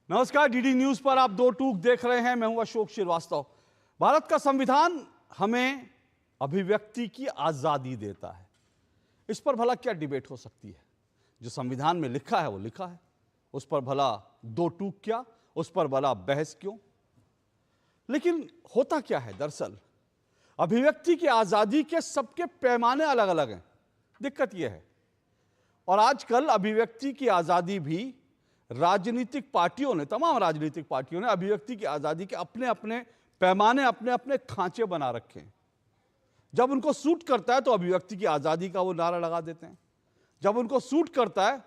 नमस्कार, DD news पर आप दो टूक देख रहे हैं। मैं हूं अशोक श्रीवास्तव। भारत का संविधान हमें अभिव्यक्ति की आजादी देता है। इस पर भला क्या डिबेट हो सकती है? जो संविधान में लिखा है वो लिखा है, उस पर भला दो टूक क्या, उस पर भला बहस क्यों? लेकिन होता क्या है दरअसल, अभिव्यक्ति की आजादी के सबके पैमाने अलग अलग हैं। दिक्कत यह है, और आजकल अभिव्यक्ति की आजादी भी राजनीतिक पार्टियों ने, तमाम राजनीतिक पार्टियों ने अभिव्यक्ति की आजादी के अपने अपने पैमाने, अपने अपने खांचे बना रखे हैं। जब उनको सूट करता है तो अभिव्यक्ति की आजादी का वो नारा लगा देते हैं, जब उनको सूट करता है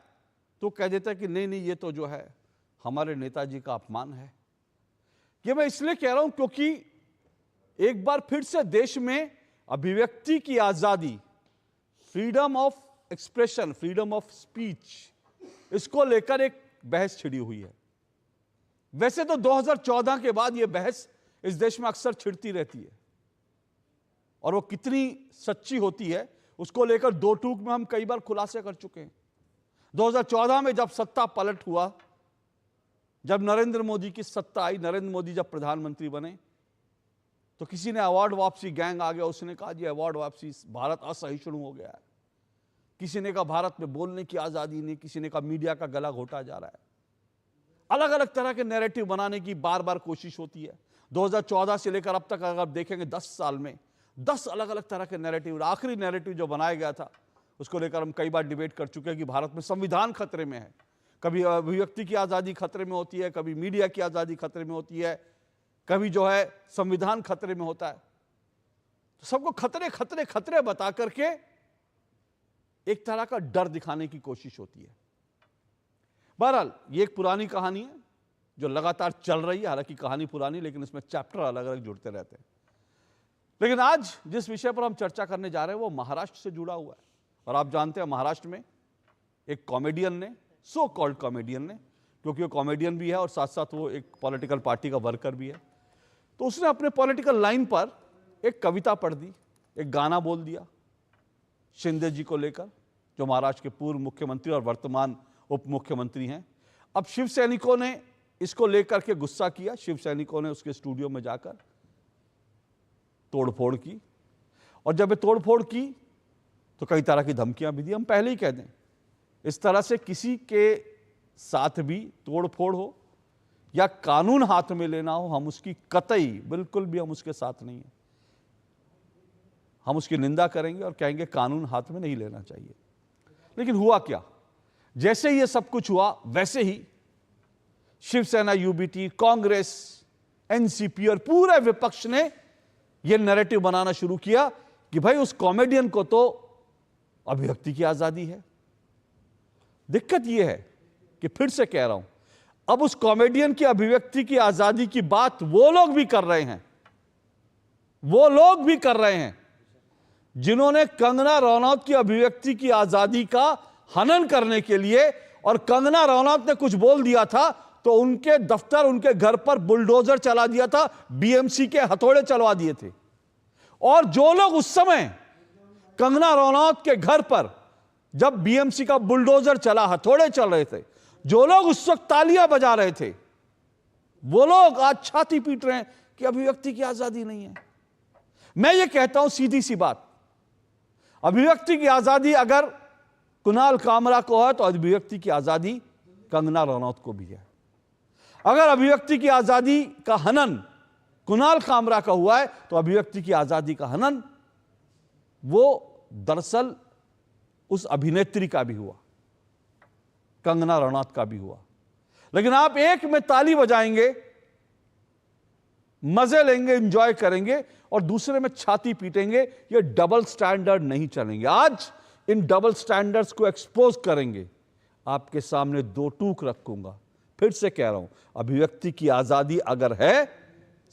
तो कह देते हैं कि नहीं नहीं, ये तो जो है हमारे नेताजी का अपमान है। ये मैं इसलिए कह रहा हूं क्योंकि एक बार फिर से देश में अभिव्यक्ति की आजादी, freedom of expression, freedom of speech, इसको लेकर एक बहस छिड़ी हुई है। वैसे तो 2014 के बाद यह बहस इस देश में अक्सर छिड़ती रहती है, और वो कितनी सच्ची होती है उसको लेकर दो टूक में हम कई बार खुलासे कर चुके हैं। 2014 में जब सत्ता पलट हुआ, जब नरेंद्र मोदी की सत्ता आई, नरेंद्र मोदी जब प्रधानमंत्री बने, तो किसी ने अवार्ड वापसी गैंग आ गया, उसने कहा जी अवार्ड वापसी, भारत असहिष्णु हो गया है। किसी ने कहा भारत में बोलने की आजादी नहीं, किसी ने कहा मीडिया का गला घोटा जा रहा है। अलग अलग तरह के नैरेटिव बनाने की बार बार कोशिश होती है। 2014 से लेकर अब तक अगर आप देखेंगे 10 साल में 10 अलग अलग तरह के नैरेटिव। आखिरी नैरेटिव जो बनाया गया था उसको लेकर हम कई बार डिबेट कर चुके हैं कि भारत में संविधान खतरे में है। कभी अभिव्यक्ति की आजादी खतरे में होती है, कभी मीडिया की आजादी खतरे में होती है, कभी जो है संविधान खतरे में होता है। तो सबको खतरे खतरे खतरे बता करके एक तरह का डर दिखाने की कोशिश होती है। बहरहाल ये एक पुरानी कहानी है जो लगातार चल रही है। हालांकि कहानी पुरानी, लेकिन इसमें चैप्टर अलग अलग जुड़ते रहते हैं। लेकिन आज जिस विषय पर हम चर्चा करने जा रहे हैं वो महाराष्ट्र से जुड़ा हुआ है। और आप जानते हैं महाराष्ट्र में एक कॉमेडियन ने, सो कॉल्ड कॉमेडियन ने, क्योंकि वो कॉमेडियन भी है और साथ साथ वो एक पॉलिटिकल पार्टी का वर्कर भी है, तो उसने अपने पॉलिटिकल लाइन पर एक कविता पढ़ दी, एक गाना बोल दिया शिंदे जी को लेकर, जो महाराष्ट्र के पूर्व मुख्यमंत्री और वर्तमान उप मुख्यमंत्री हैं। अब शिव सैनिकों ने इसको लेकर के गुस्सा किया। शिव सैनिकों ने उसके स्टूडियो में जाकर तोड़फोड़ की, और जब ये तोड़फोड़ की तो कई तरह की धमकियां भी दी। हम पहले ही कह दें, इस तरह से किसी के साथ भी तोड़फोड़ हो या कानून हाथ में लेना हो, हम उसकी कतई बिल्कुल भी हम उसके साथ नहीं है। हम उसकी निंदा करेंगे और कहेंगे कानून हाथ में नहीं लेना चाहिए। लेकिन हुआ क्या, जैसे ये सब कुछ हुआ वैसे ही शिवसेना, यूबीटी, कांग्रेस, एनसीपी और पूरे विपक्ष ने यह नैरेटिव बनाना शुरू किया कि भाई उस कॉमेडियन को तो अभिव्यक्ति की आजादी है। दिक्कत यह है कि फिर से कह रहा हूं, अब उस कॉमेडियन की अभिव्यक्ति की आजादी की बात वो लोग भी कर रहे हैं, वो लोग भी कर रहे हैं जिन्होंने कंगना रनौत की अभिव्यक्ति की आजादी का हनन करने के लिए, और कंगना रनौत ने कुछ बोल दिया था तो उनके दफ्तर, उनके घर पर बुलडोजर चला दिया था, बीएमसी के हथौड़े चलवा दिए थे। और जो लोग उस समय कंगना रनौत के घर पर जब बीएमसी का बुलडोजर चला, हथौड़े चल रहे थे, जो लोग उस वक्त तालियां बजा रहे थे, वो लोग आज छाती पीट रहे हैं कि अभिव्यक्ति की आजादी नहीं है। मैं ये कहता हूं सीधी सी बात, अभिव्यक्ति की आजादी अगर कुणाल कामरा को है तो अभिव्यक्ति की आजादी कंगना रनौत को भी है। अगर अभिव्यक्ति की आजादी का हनन कुणाल कामरा का हुआ है तो अभिव्यक्ति की आजादी का हनन वो दरअसल उस अभिनेत्री का भी हुआ, कंगना रनौत का भी हुआ। लेकिन आप एक में ताली बजाएंगे, मजे लेंगे, एंजॉय करेंगे, और दूसरे में छाती पीटेंगे। ये डबल स्टैंडर्ड नहीं चलेंगे। आज इन डबल स्टैंडर्ड्स को एक्सपोज करेंगे, आपके सामने दो टूक रखूंगा। फिर से कह रहा हूं, अभिव्यक्ति की आजादी अगर है,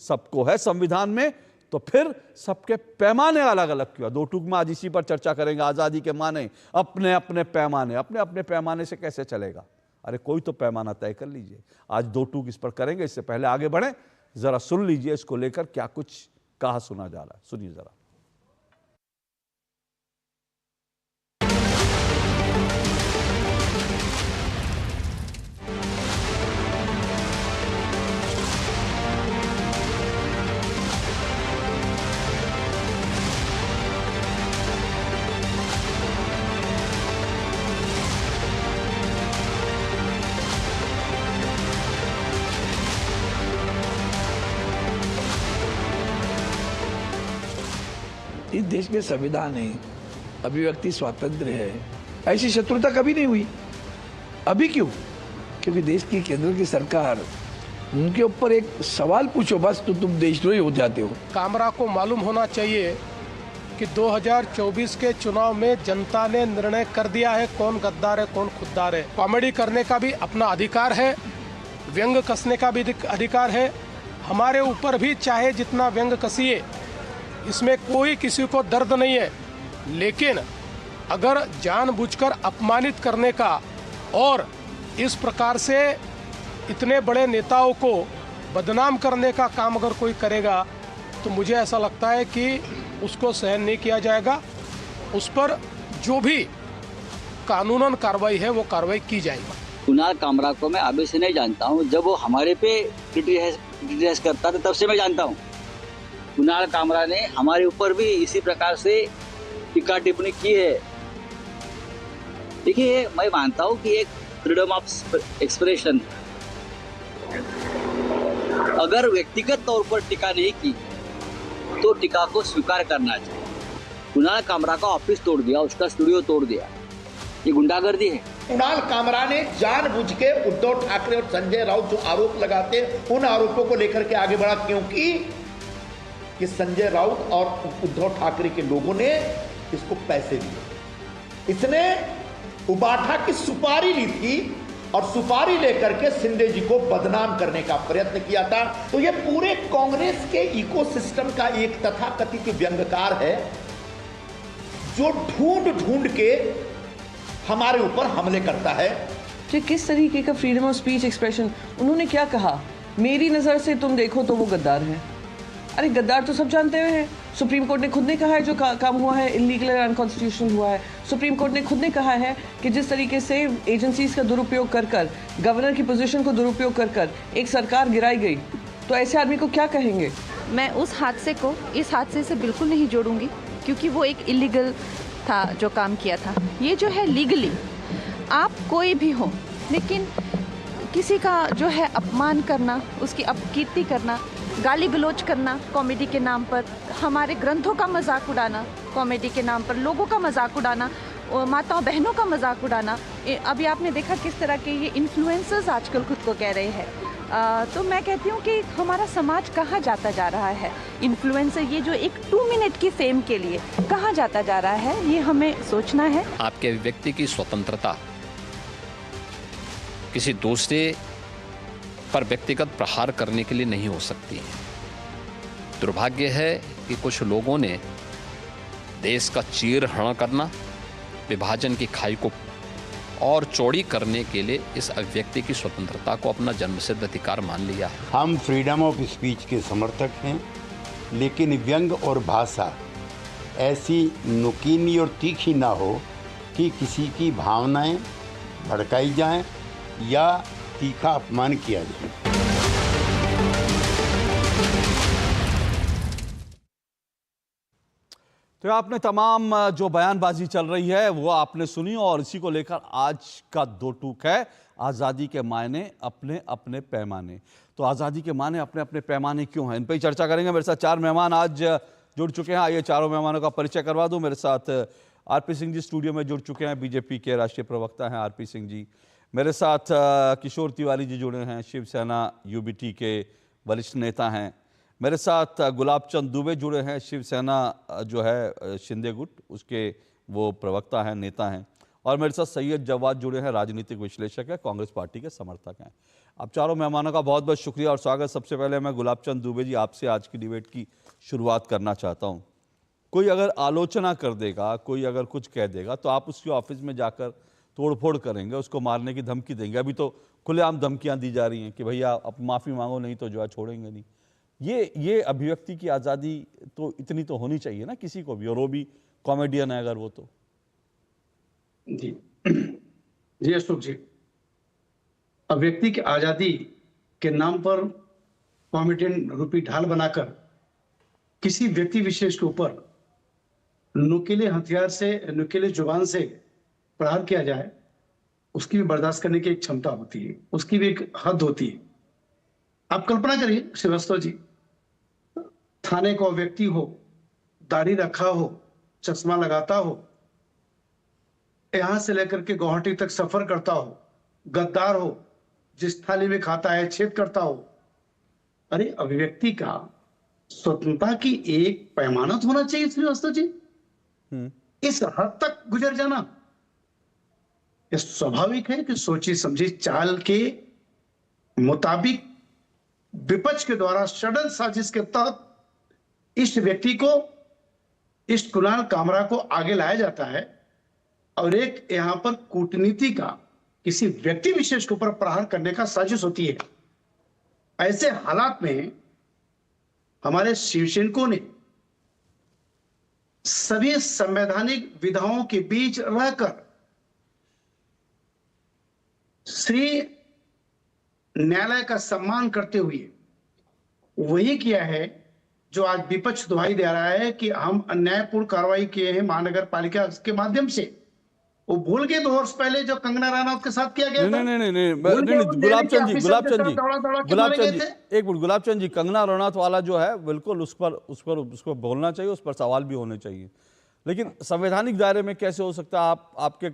सबको है संविधान में, तो फिर सबके पैमाने अलग अलग क्यों? दो टूक में आज इसी पर चर्चा करेंगे। आजादी के माने अपने अपने पैमाने, अपने अपने पैमाने से कैसे चलेगा? अरे कोई तो पैमाना तय कर लीजिए। आज दो टूक इस पर करेंगे। इससे पहले आगे बढ़े, जरा सुन लीजिए इसको लेकर क्या कुछ कहा सुना जा रहा है। सुनिए जरा। इस देश में संविधान है, अभिव्यक्ति स्वातंत्र्य है, ऐसी शत्रुता कभी नहीं हुई। अभी क्यों? क्योंकि देश की केंद्र की सरकार, उनके ऊपर एक सवाल पूछो बस तो तुम देशद्रोही हो जाते हो। कामरा को मालूम होना चाहिए कि 2024 के चुनाव में जनता ने निर्णय कर दिया है कौन गद्दार है कौन खुददार है। कॉमेडी करने का भी अपना अधिकार है, व्यंग कसने का भी अधिकार है। हमारे ऊपर भी चाहे जितना व्यंग कसिए, इसमें कोई किसी को दर्द नहीं है। लेकिन अगर जानबूझकर अपमानित करने का और इस प्रकार से इतने बड़े नेताओं को बदनाम करने का काम अगर कोई करेगा तो मुझे ऐसा लगता है कि उसको सहन नहीं किया जाएगा। उस पर जो भी कानूनन कार्रवाई है वो कार्रवाई की जाएगी। कुणाल कामरा को मैं अभी से नहीं जानता हूँ, जब वो हमारे पे क्रिटिसाइज करता था तब से मैं जानता हूँ। कुणाल कामरा ने हमारे ऊपर भी इसी प्रकार से टीका टिप्पणी की है। देखिए, मैं मानता हूँ कि एक फ्रीडम ऑफ एक्सप्रेशन, अगर व्यक्तिगत तौर पर टीका नहीं की तो टीका को स्वीकार करना चाहिए। कुणाल कामरा का ऑफिस तोड़ दिया, उसका स्टूडियो तोड़ दिया, ये गुंडागर्दी है। कुणाल कामरा ने जानबूझ के उद्धव ठाकरे और संजय राउत जो आरोप लगाते उन आरोपों को लेकर के आगे बढ़ा, क्योंकि कि संजय राउत और उद्धव ठाकरे के लोगों ने इसको पैसे दिए। इसने उबाठा की सुपारी ली थी और सुपारी लेकर के शिंदे जी को बदनाम करने का प्रयत्न किया था। तो ये पूरे कांग्रेस के इकोसिस्टम का एक तथाकथित व्यंग्यकार है जो ढूंढ ढूंढ के हमारे ऊपर हमले करता है। कि किस तरीके का फ्रीडम ऑफ स्पीच एक्सप्रेशन, उन्होंने क्या कहा, मेरी नज़र से तुम देखो तो वो गद्दार हैं। अरे गद्दार तो सब जानते हुए हैं। सुप्रीम कोर्ट ने खुद ने कहा है जो काम हुआ है इलीगल और अनकॉन्स्टिट्यूशनल हुआ है। सुप्रीम कोर्ट ने खुद ने कहा है कि जिस तरीके से एजेंसीज का दुरुपयोग कर कर, गवर्नर की पोजीशन को दुरुपयोग कर कर एक सरकार गिराई गई, तो ऐसे आदमी को क्या कहेंगे। मैं उस हादसे को इस हादसे से बिल्कुल नहीं जोड़ूंगी, क्योंकि वो एक इलीगल था जो काम किया था। ये जो है लीगली, आप कोई भी हो, लेकिन किसी का जो है अपमान करना, उसकी अपकीर्ति करना, गाली गलौज करना कॉमेडी के नाम पर, हमारे ग्रंथों का मजाक उड़ाना कॉमेडी के नाम पर, लोगों का मजाक उड़ाना, माताओं बहनों का मजाक उड़ाना। अभी आपने देखा किस तरह के ये इन्फ्लुएंसर्स आजकल खुद को कह रहे हैं। तो मैं कहती हूँ कि हमारा समाज कहाँ जाता जा रहा है। इन्फ्लुएंसर ये जो एक 2 मिनट की फेम के लिए कहाँ जाता जा रहा है, ये हमें सोचना है। आपके व्यक्ति की स्वतंत्रता किसी दूसरे पर व्यक्तिगत प्रहार करने के लिए नहीं हो सकती है। दुर्भाग्य है कि कुछ लोगों ने देश का चीरहरण करना, विभाजन की खाई को और चौड़ी करने के लिए इस अभिव्यक्ति की स्वतंत्रता को अपना जन्मसिद्ध अधिकार मान लिया है। हम फ्रीडम ऑफ स्पीच के समर्थक हैं, लेकिन व्यंग और भाषा ऐसी नुकीली और तीखी ना हो कि किसी की भावनाएं भड़काई जाएं या तीखा अपमान किया जाए। तो आपने तमाम जो बयानबाजी चल रही है वो आपने सुनी, और इसी को लेकर आज का 2 टूक है आज़ादी के मायने अपने अपने पैमाने। तो आज़ादी के मायने अपने अपने पैमाने क्यों हैं, इन पर ही चर्चा करेंगे। मेरे साथ 4 मेहमान आज जुड़ चुके हैं। आइए चारों मेहमानों का परिचय करवा दूं। मेरे साथ आरपी सिंह जी स्टूडियो में जुड़ चुके हैं, बीजेपी के राष्ट्रीय प्रवक्ता हैं आरपी सिंह जी। मेरे साथ किशोर तिवारी जी जुड़े हैं, शिवसेना यूबीटी के वरिष्ठ नेता हैं। मेरे साथ गुलाब चंद दुबे जुड़े हैं, शिवसेना जो है शिंदे गुट, उसके वो प्रवक्ता हैं, नेता हैं। और मेरे साथ सैयद जवाद जुड़े हैं, राजनीतिक विश्लेषक है, कांग्रेस पार्टी के समर्थक हैं। आप चारों मेहमानों का बहुत बहुत शुक्रिया और स्वागत। सबसे पहले मैं गुलाब चंद दुबे जी आपसे आज की डिबेट की शुरुआत करना चाहता हूँ। कोई अगर आलोचना कर देगा, कोई अगर कुछ कह देगा, तो आप उसके ऑफिस में जाकर तोड़फोड़ करेंगे, उसको मारने की धमकी देंगे। अभी तो खुलेआम धमकियां दी जा रही हैं कि भैया आप माफ़ी मांगो, नहीं तो जो है छोड़ेंगे नहीं। ये अभिव्यक्ति की आज़ादी तो इतनी तो होनी चाहिए ना किसी को भी, और वो भी कॉमेडियन है अगर वो तो। जी अशोक जी, अभिव्यक्ति की आज़ादी के नाम पर कॉमेडियन रूपी ढाल बनाकर किसी व्यक्ति विशेष के ऊपर नुकीले हथियार से, नुकीले जुबान से प्रहार किया जाए, उसकी भी बर्दाश्त करने की एक क्षमता होती है, उसकी भी एक हद होती है। आप कल्पना करिए श्रीवास्तव जी, थाने का व्यक्ति हो दाढ़ी रखा हो, चश्मा लगाता हो, यहां से लेकर के गुवाहाटी तक सफर करता हो, गद्दार हो, जिस थाली में खाता है छेद करता हो। अरे अभिव्यक्ति का स्वतंत्रता की एक पैमाना तो होना चाहिए श्रीवास्तव जी। इस हद तक गुजर जाना यह स्वाभाविक है कि सोची समझी चाल के मुताबिक विपक्ष के द्वारा सडन साजिश के तहत इस व्यक्ति को, इस कुणाल कामरा को आगे लाया जाता है और एक यहां पर कूटनीति का किसी व्यक्ति विशेष के ऊपर प्रहार करने का साजिश होती है। ऐसे हालात में हमारे शिवसैनिकों ने सभी संवैधानिक विधाओं के बीच रहकर श्री न्यायालय का सम्मान करते हुए वही किया है जो आज विपक्ष दुहाई दे रहा है कि हम अन्यायपूर्ण कार्रवाई किए हैं महानगर पालिका के माध्यम से। वो भूल गए 2 वर्ष पहले जो कंगना रनौत के साथ किया गया था। नहीं, गुलाबचंद जी, एक मिनट, गुलाबचंद जी, कंगना रनौत वाला जो है बिल्कुल उसको बोलना चाहिए, उस पर सवाल भी होने चाहिए, लेकिन संवैधानिक दायरे में कैसे हो सकता है? आपके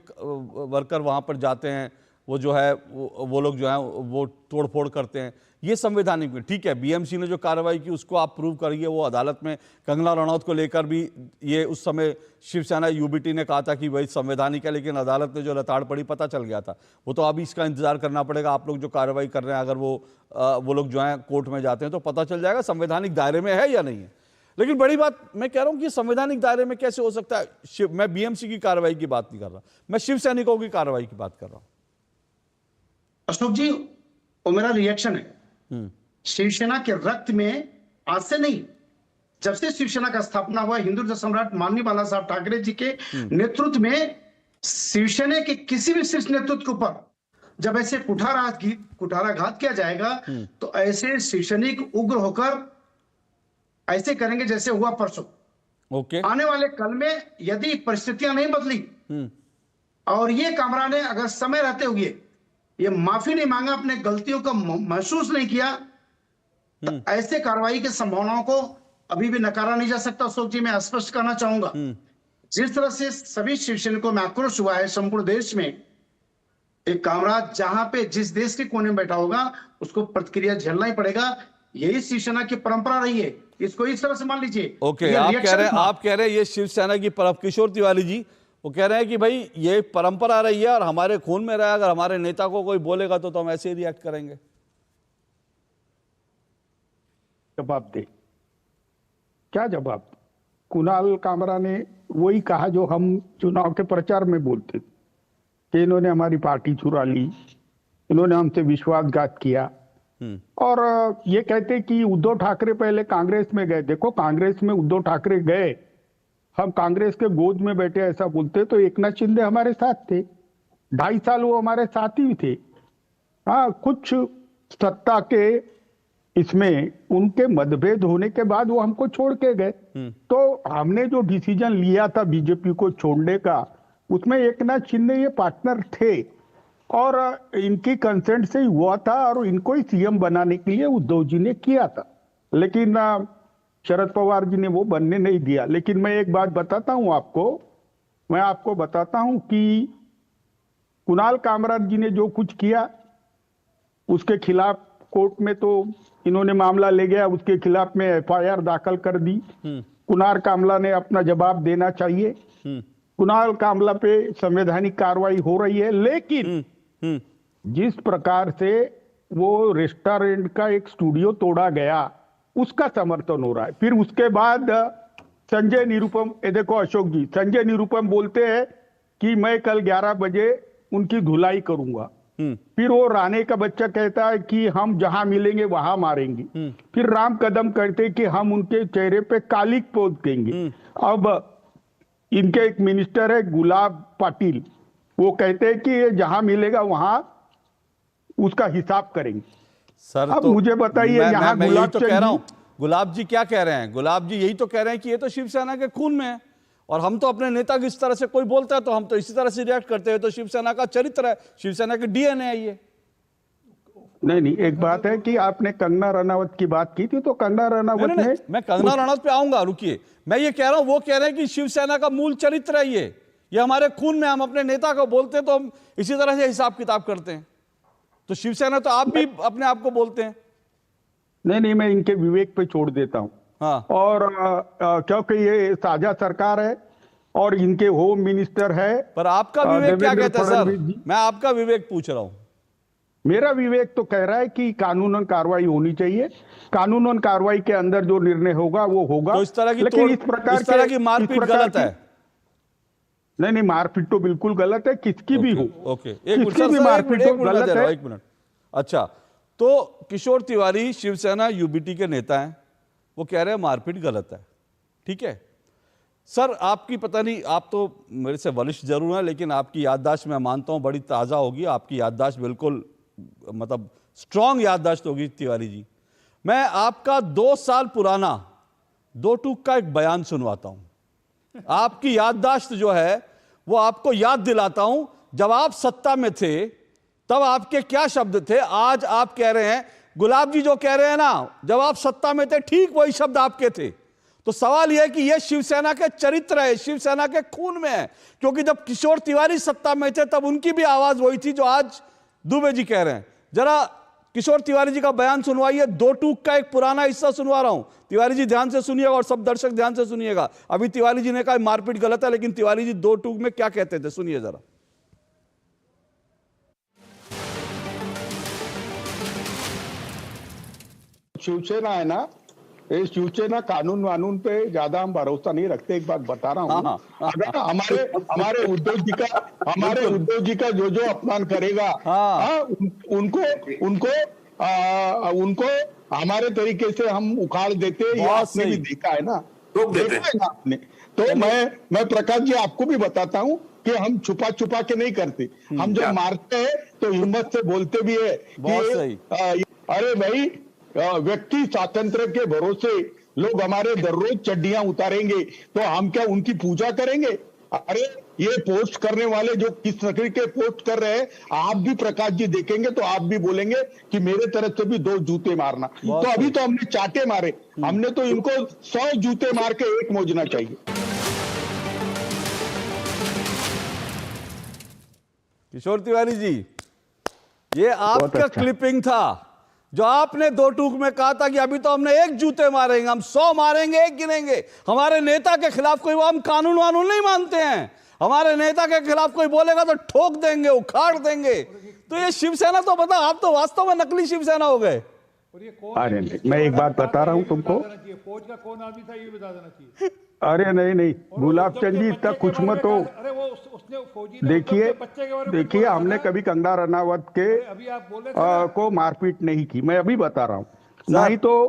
वर्कर वहां पर जाते हैं, वो जो है वो लोग जो है वो तोड़फोड़ करते हैं, ये संवैधानिक में ठीक है। बीएमसी ने जो कार्रवाई की उसको आप प्रूव करिए, वो अदालत में कंगना रनौत को लेकर भी ये उस समय शिवसेना यूबीटी ने कहा था कि वही संवैधानिक है, लेकिन अदालत ने जो लताड़ पड़ी पता चल गया था। वो तो अभी इसका इंतजार करना पड़ेगा। आप लोग जो कार्रवाई कर रहे हैं, अगर वो लोग जो है कोर्ट में जाते हैं तो पता चल जाएगा संवैधानिक दायरे में है या नहीं है। लेकिन बड़ी बात मैं कह रहा हूं कि संवैधानिक दायरे में कैसे हो सकता है? मैं बीएमसी की कार्रवाई की बात नहीं कर रहा, मैं शिव सैनिकों की कार्रवाई की बात कर रहा हूं। अशोक जी, वो मेरा रिएक्शन है। शिवसेना के रक्त में आज से नहीं, जब से शिवसेना का स्थापना हुआ, हिंदुत्व सम्राट माननीय बाला साहब ठाकरे जी के नेतृत्व में शिवसेना के किसी भी शीर्ष नेतृत्व के ऊपर जब ऐसे कुठाराघात किया जाएगा तो ऐसे शिवसैनिक उग्र होकर ऐसे करेंगे जैसे हुआ परसों। ओके। आने वाले कल में यदि परिस्थितियां नहीं बदली और ये कामरा ने अगर समय रहते हुए ये माफी नहीं मांगा, अपने गलतियों का महसूस नहीं किया, तो ऐसे कार्रवाई की संभावनाओं को अभी भी नकारा नहीं जा सकता। अशोक जी, मैं स्पष्ट करना चाहूंगा, जिस तरह से सभी शिवसैनिकों में आक्रोश हुआ है संपूर्ण देश में, एक कामरा जहां पे जिस देश के कोने में बैठा होगा उसको प्रतिक्रिया झेलना ही पड़ेगा। यही शिवसेना की परंपरा रही है, इसको इस तरह से मान लीजिए। ओके, आप कह रहे हैं ये शिवसेना की परंपरा। किशोर तिवारी जी वो कह रहे हैं कि भाई ये परंपरा रही है और हमारे खून में रहा है, अगर हमारे नेता को कोई बोलेगा तो हम ऐसे ही रिएक्ट करेंगे। जवाब दे, क्या जवाब? कुणाल कामरा ने वही कहा जो हम चुनाव के प्रचार में बोलते थे कि इन्होंने हमारी पार्टी चुरा ली, इन्होंने हमसे विश्वासघात किया, और ये कहते कि उद्धव ठाकरे पहले कांग्रेस में गए। देखो, कांग्रेस में उद्धव ठाकरे गए, हम कांग्रेस के गोद में बैठे ऐसा बोलते तो एकनाथ शिंदे हमारे साथ थे, 2.5 साल वो हमारे साथ ही थे। हाँ, कुछ सत्ता के इसमें उनके मतभेद होने के बाद वो हमको छोड़ के गए। तो हमने जो डिसीजन लिया था बीजेपी को छोड़ने का, उसमें एकनाथ शिंदे ये पार्टनर थे और इनकी कंसेंट से ही हुआ था और इनको ही सीएम बनाने के लिए उद्धव जी ने किया था, लेकिन शरद पवार जी ने वो बनने नहीं दिया। लेकिन मैं एक बात बताता हूं आपको, मैं आपको बताता हूं कि कुणाल कामरा जी ने जो कुछ किया उसके खिलाफ कोर्ट में तो इन्होंने मामला ले गया, उसके खिलाफ में एफआईआर दाखिल कर दी। कुणाल कामरा ने अपना जवाब देना चाहिए। कुणाल कामरा पे संवैधानिक कार्रवाई हो रही है, लेकिन जिस प्रकार से वो रेस्टोरेंट का एक स्टूडियो तोड़ा गया उसका समर्थन हो रहा है। फिर उसके बाद संजय निरुपम, ये देखो अशोक जी, संजय निरुपम बोलते हैं कि मैं कल 11 बजे उनकी धुलाई करूंगा। फिर वो राणे का बच्चा कहता है कि हम जहां मिलेंगे वहां मारेंगे। फिर राम कदम कहते हैं कि हम उनके चेहरे पे कालिक पोत देंगे। अब इनके एक मिनिस्टर है गुलाब पाटिल, वो कहते हैं कि ये जहां मिलेगा वहां उसका हिसाब करेंगे। सर, अब तो मुझे बताइए, यहाँ मैं यही तो कह रहा हूं, गुलाब जी क्या कह रहे हैं? गुलाब जी यही तो कह रहे हैं कि ये तो शिवसेना के खून में है और हम तो अपने नेता की इस तरह से कोई बोलता है तो हम तो इसी तरह से रिएक्ट करते हैं। तो शिवसेना का चरित्र है, शिवसेना के डीएनए है ये। नहीं, एक बात है कि आपने कंगना रनावत की बात की थी, तो कंगना रनावत ने, मैं कंगना रनावत पे आऊंगा, रुकिए। मैं ये कह रहा हूं, वो कह रहे हैं कि शिवसेना का मूल चरित्र है ये हमारे खून में, हम अपने नेता को बोलते हैं तो हम इसी तरह से हिसाब किताब करते हैं। तो शिवसेना तो आप भी अपने आप को बोलते हैं। नहीं, मैं इनके विवेक पे छोड़ देता हूं। हाँ। और क्योंकि ये साझा सरकार है और इनके होम मिनिस्टर है। पर आपका विवेक क्या देवेंद्र कहता है सर? फडणवीस जी। मैं आपका विवेक पूछ रहा हूं। मेरा विवेक तो कह रहा है कि कानूनन कार्रवाई होनी चाहिए, कानूनन कार्रवाई के अंदर जो निर्णय होगा वो होगा। तो इस तरह की लेकिन इस तरह की मारपीट गलत है। नहीं, मारपीट तो बिल्कुल गलत है, किसकी भी हो। ओके, एक मिनट, मारपीट तो गलत है। एक मिनट। अच्छा, तो किशोर तिवारी शिवसेना यूबीटी के नेता हैं, वो कह रहे हैं मारपीट गलत है, ठीक है। सर आपकी पता नहीं, आप तो मेरे से वरिष्ठ जरूर हैं, लेकिन आपकी याददाश्त मैं मानता हूं बड़ी ताज़ा होगी, आपकी याददाश्त बिल्कुल मतलब स्ट्रांग याददाश्त होगी तिवारी जी। मैं आपका 2 साल पुराना 2 टूक का एक बयान सुनवाता हूं। आपकी याददाश्त जो है वो आपको याद दिलाता हूं, जब आप सत्ता में थे तब आपके क्या शब्द थे। आज आप कह रहे हैं, गुलाब जी जो कह रहे हैं ना, जब आप सत्ता में थे ठीक वही शब्द आपके थे। तो सवाल यह है कि यह शिवसेना के चरित्र है, शिवसेना के खून में है, क्योंकि जब किशोर तिवारी सत्ता में थे तब उनकी भी आवाज वही थी जो आज दुबे जी कह रहे हैं। जरा किशोर तिवारी जी का बयान सुनवाइए, 2 टूक का एक पुराना हिस्सा सुनवा रहा हूं, तिवारी जी ध्यान से सुनिएगा और सब दर्शक ध्यान से सुनिएगा। अभी तिवारी जी ने कहा मारपीट गलत है, लेकिन तिवारी जी 2 टूक में क्या कहते थे, सुनिए जरा। शिवसेना है ना, ये शिवसेना कानून वानून पे ज्यादा हम भरोसा नहीं रखते। एक बात बता रहा हूँ, अगर हमारे उद्धव जी का जो अपमान करेगा, उनको हमारे तरीके से हम उखाड़ देते हैं। ये आपने भी देखा है ना, देखा है ना आपने। तो मैं प्रकाश जी आपको भी बताता हूँ कि हम छुपा छुपा के नहीं करते। हम जब मारते हैं तो हिम्मत से बोलते भी है कि अरे भाई, व्यक्ति स्वातंत्र के भरोसे लोग हमारे दररोज चड्डियां उतारेंगे तो हम क्या उनकी पूजा करेंगे? अरे ये पोस्ट करने वाले जो किस नकली के पोस्ट कर रहे हैं, आप भी प्रकाश जी देखेंगे तो आप भी बोलेंगे कि मेरे तरफ से भी 2 जूते मारना। तो अभी तो हमने चाटे मारे, हमने तो इनको 100 जूते मार के एक मोजना चाहिए। किशोर तिवारी जी, ये आपका क्लिपिंग था जो आपने 2 टूक में कहा था कि अभी तो हमने 1 जूते मारेंगे, हम 100 मारेंगे, 1 गिनेंगे। हमारे नेता के खिलाफ कोई, हम कानून वानून नहीं मानते हैं, हमारे नेता के खिलाफ कोई बोलेगा तो ठोक देंगे, उखाड़ देंगे। तो ये शिवसेना तो बता, आप तो वास्तव में नकली शिवसेना हो गए। अरे नहीं, मैं एक बात बता रहा हूँ तुमको, फौज का कौन आदमी था ये बता देना चाहिए। अरे नहीं, गुलाब चंद जी इतना कुछ मत हो। देखिए हमने कभी कंगना रनावत के को मारपीट नहीं की, मैं अभी बता रहा हूँ। नहीं तो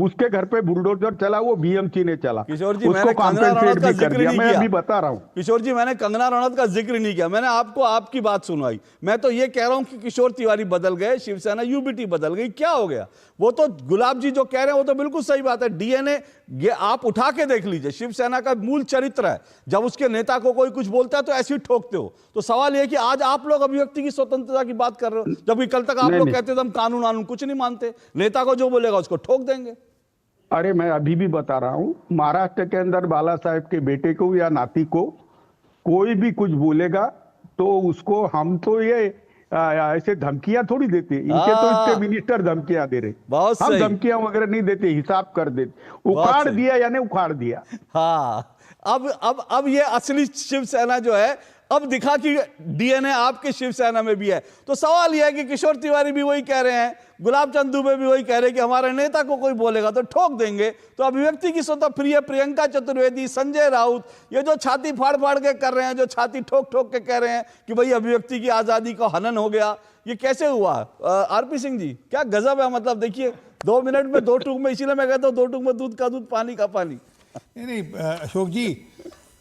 उसके घर पे बुलडोजर चला, वो बीएमसी ने चला। किशोर जी, मैंने कंगना रनौत का जिक्र नहीं किया। मैं अभी बता रहा हूँ किशोर जी, मैंने कंगना रनौत का जिक्र नहीं किया, मैंने आपको आपकी बात सुनवाई। मैं तो ये कह रहा हूं कि किशोर तिवारी बदल गए, शिवसेना यूबीटी बदल गई, क्या हो गया? वो तो गुलाब जी जो कह रहे हैं वो तो बिल्कुल सही बात है। डीएनए ये आप उठा के देख लीजिए, शिवसेना का मूल चरित्र है, जब उसके नेता को कोई कुछ बोलता है तो ऐसे ही ठोकते हो। तो सवाल यह कि आज आप लोग अभिव्यक्ति की स्वतंत्रता की बात कर रहे हो, जबकि कल तक आप लोग कहते थे हम कानून वानून कुछ नहीं मानते, नेता को जो बोलेगा उसको ठोक देंगे। अरे मैं अभी भी बता रहा हूं, महाराष्ट्र के अंदर बाला साहेब के बेटे को या नाती को कोई भी कुछ बोलेगा तो उसको हम तो ये ऐसे धमकियां थोड़ी देते, इनके तो इतने मिनिस्टर धमकियां दे रहे, हम धमकियां वगैरह नहीं देते, हिसाब कर देते। उखाड़ दिया यानी उखाड़ दिया। हाँ, अब ये असली शिवसेना जो है अब दिखा कि डीएनए आपके शिवसेना में भी है। तो सवाल यह है कि किशोर तिवारी भी वही कह रहे हैं, गुलाब चंद दुबे भी वही कह रहे हैं कि हमारे नेता को कोई बोलेगा तो ठोक देंगे। तो अभिव्यक्ति की स्वतः प्रिय प्रियंका चतुर्वेदी, संजय राउत, ये जो छाती फाड़ फाड़ के कर रहे हैं, जो छाती ठोक ठोक के कह रहे हैं कि भाई अभिव्यक्ति की आजादी का हनन हो गया, ये कैसे हुआ? आरपी सिंह जी, क्या गजब है। मतलब देखिए 2 मिनट में 2 टूक में, इसीलिए मैं कहता हूँ 2 टूक में दूध का दूध, पानी का पानी। नहीं अशोक जी,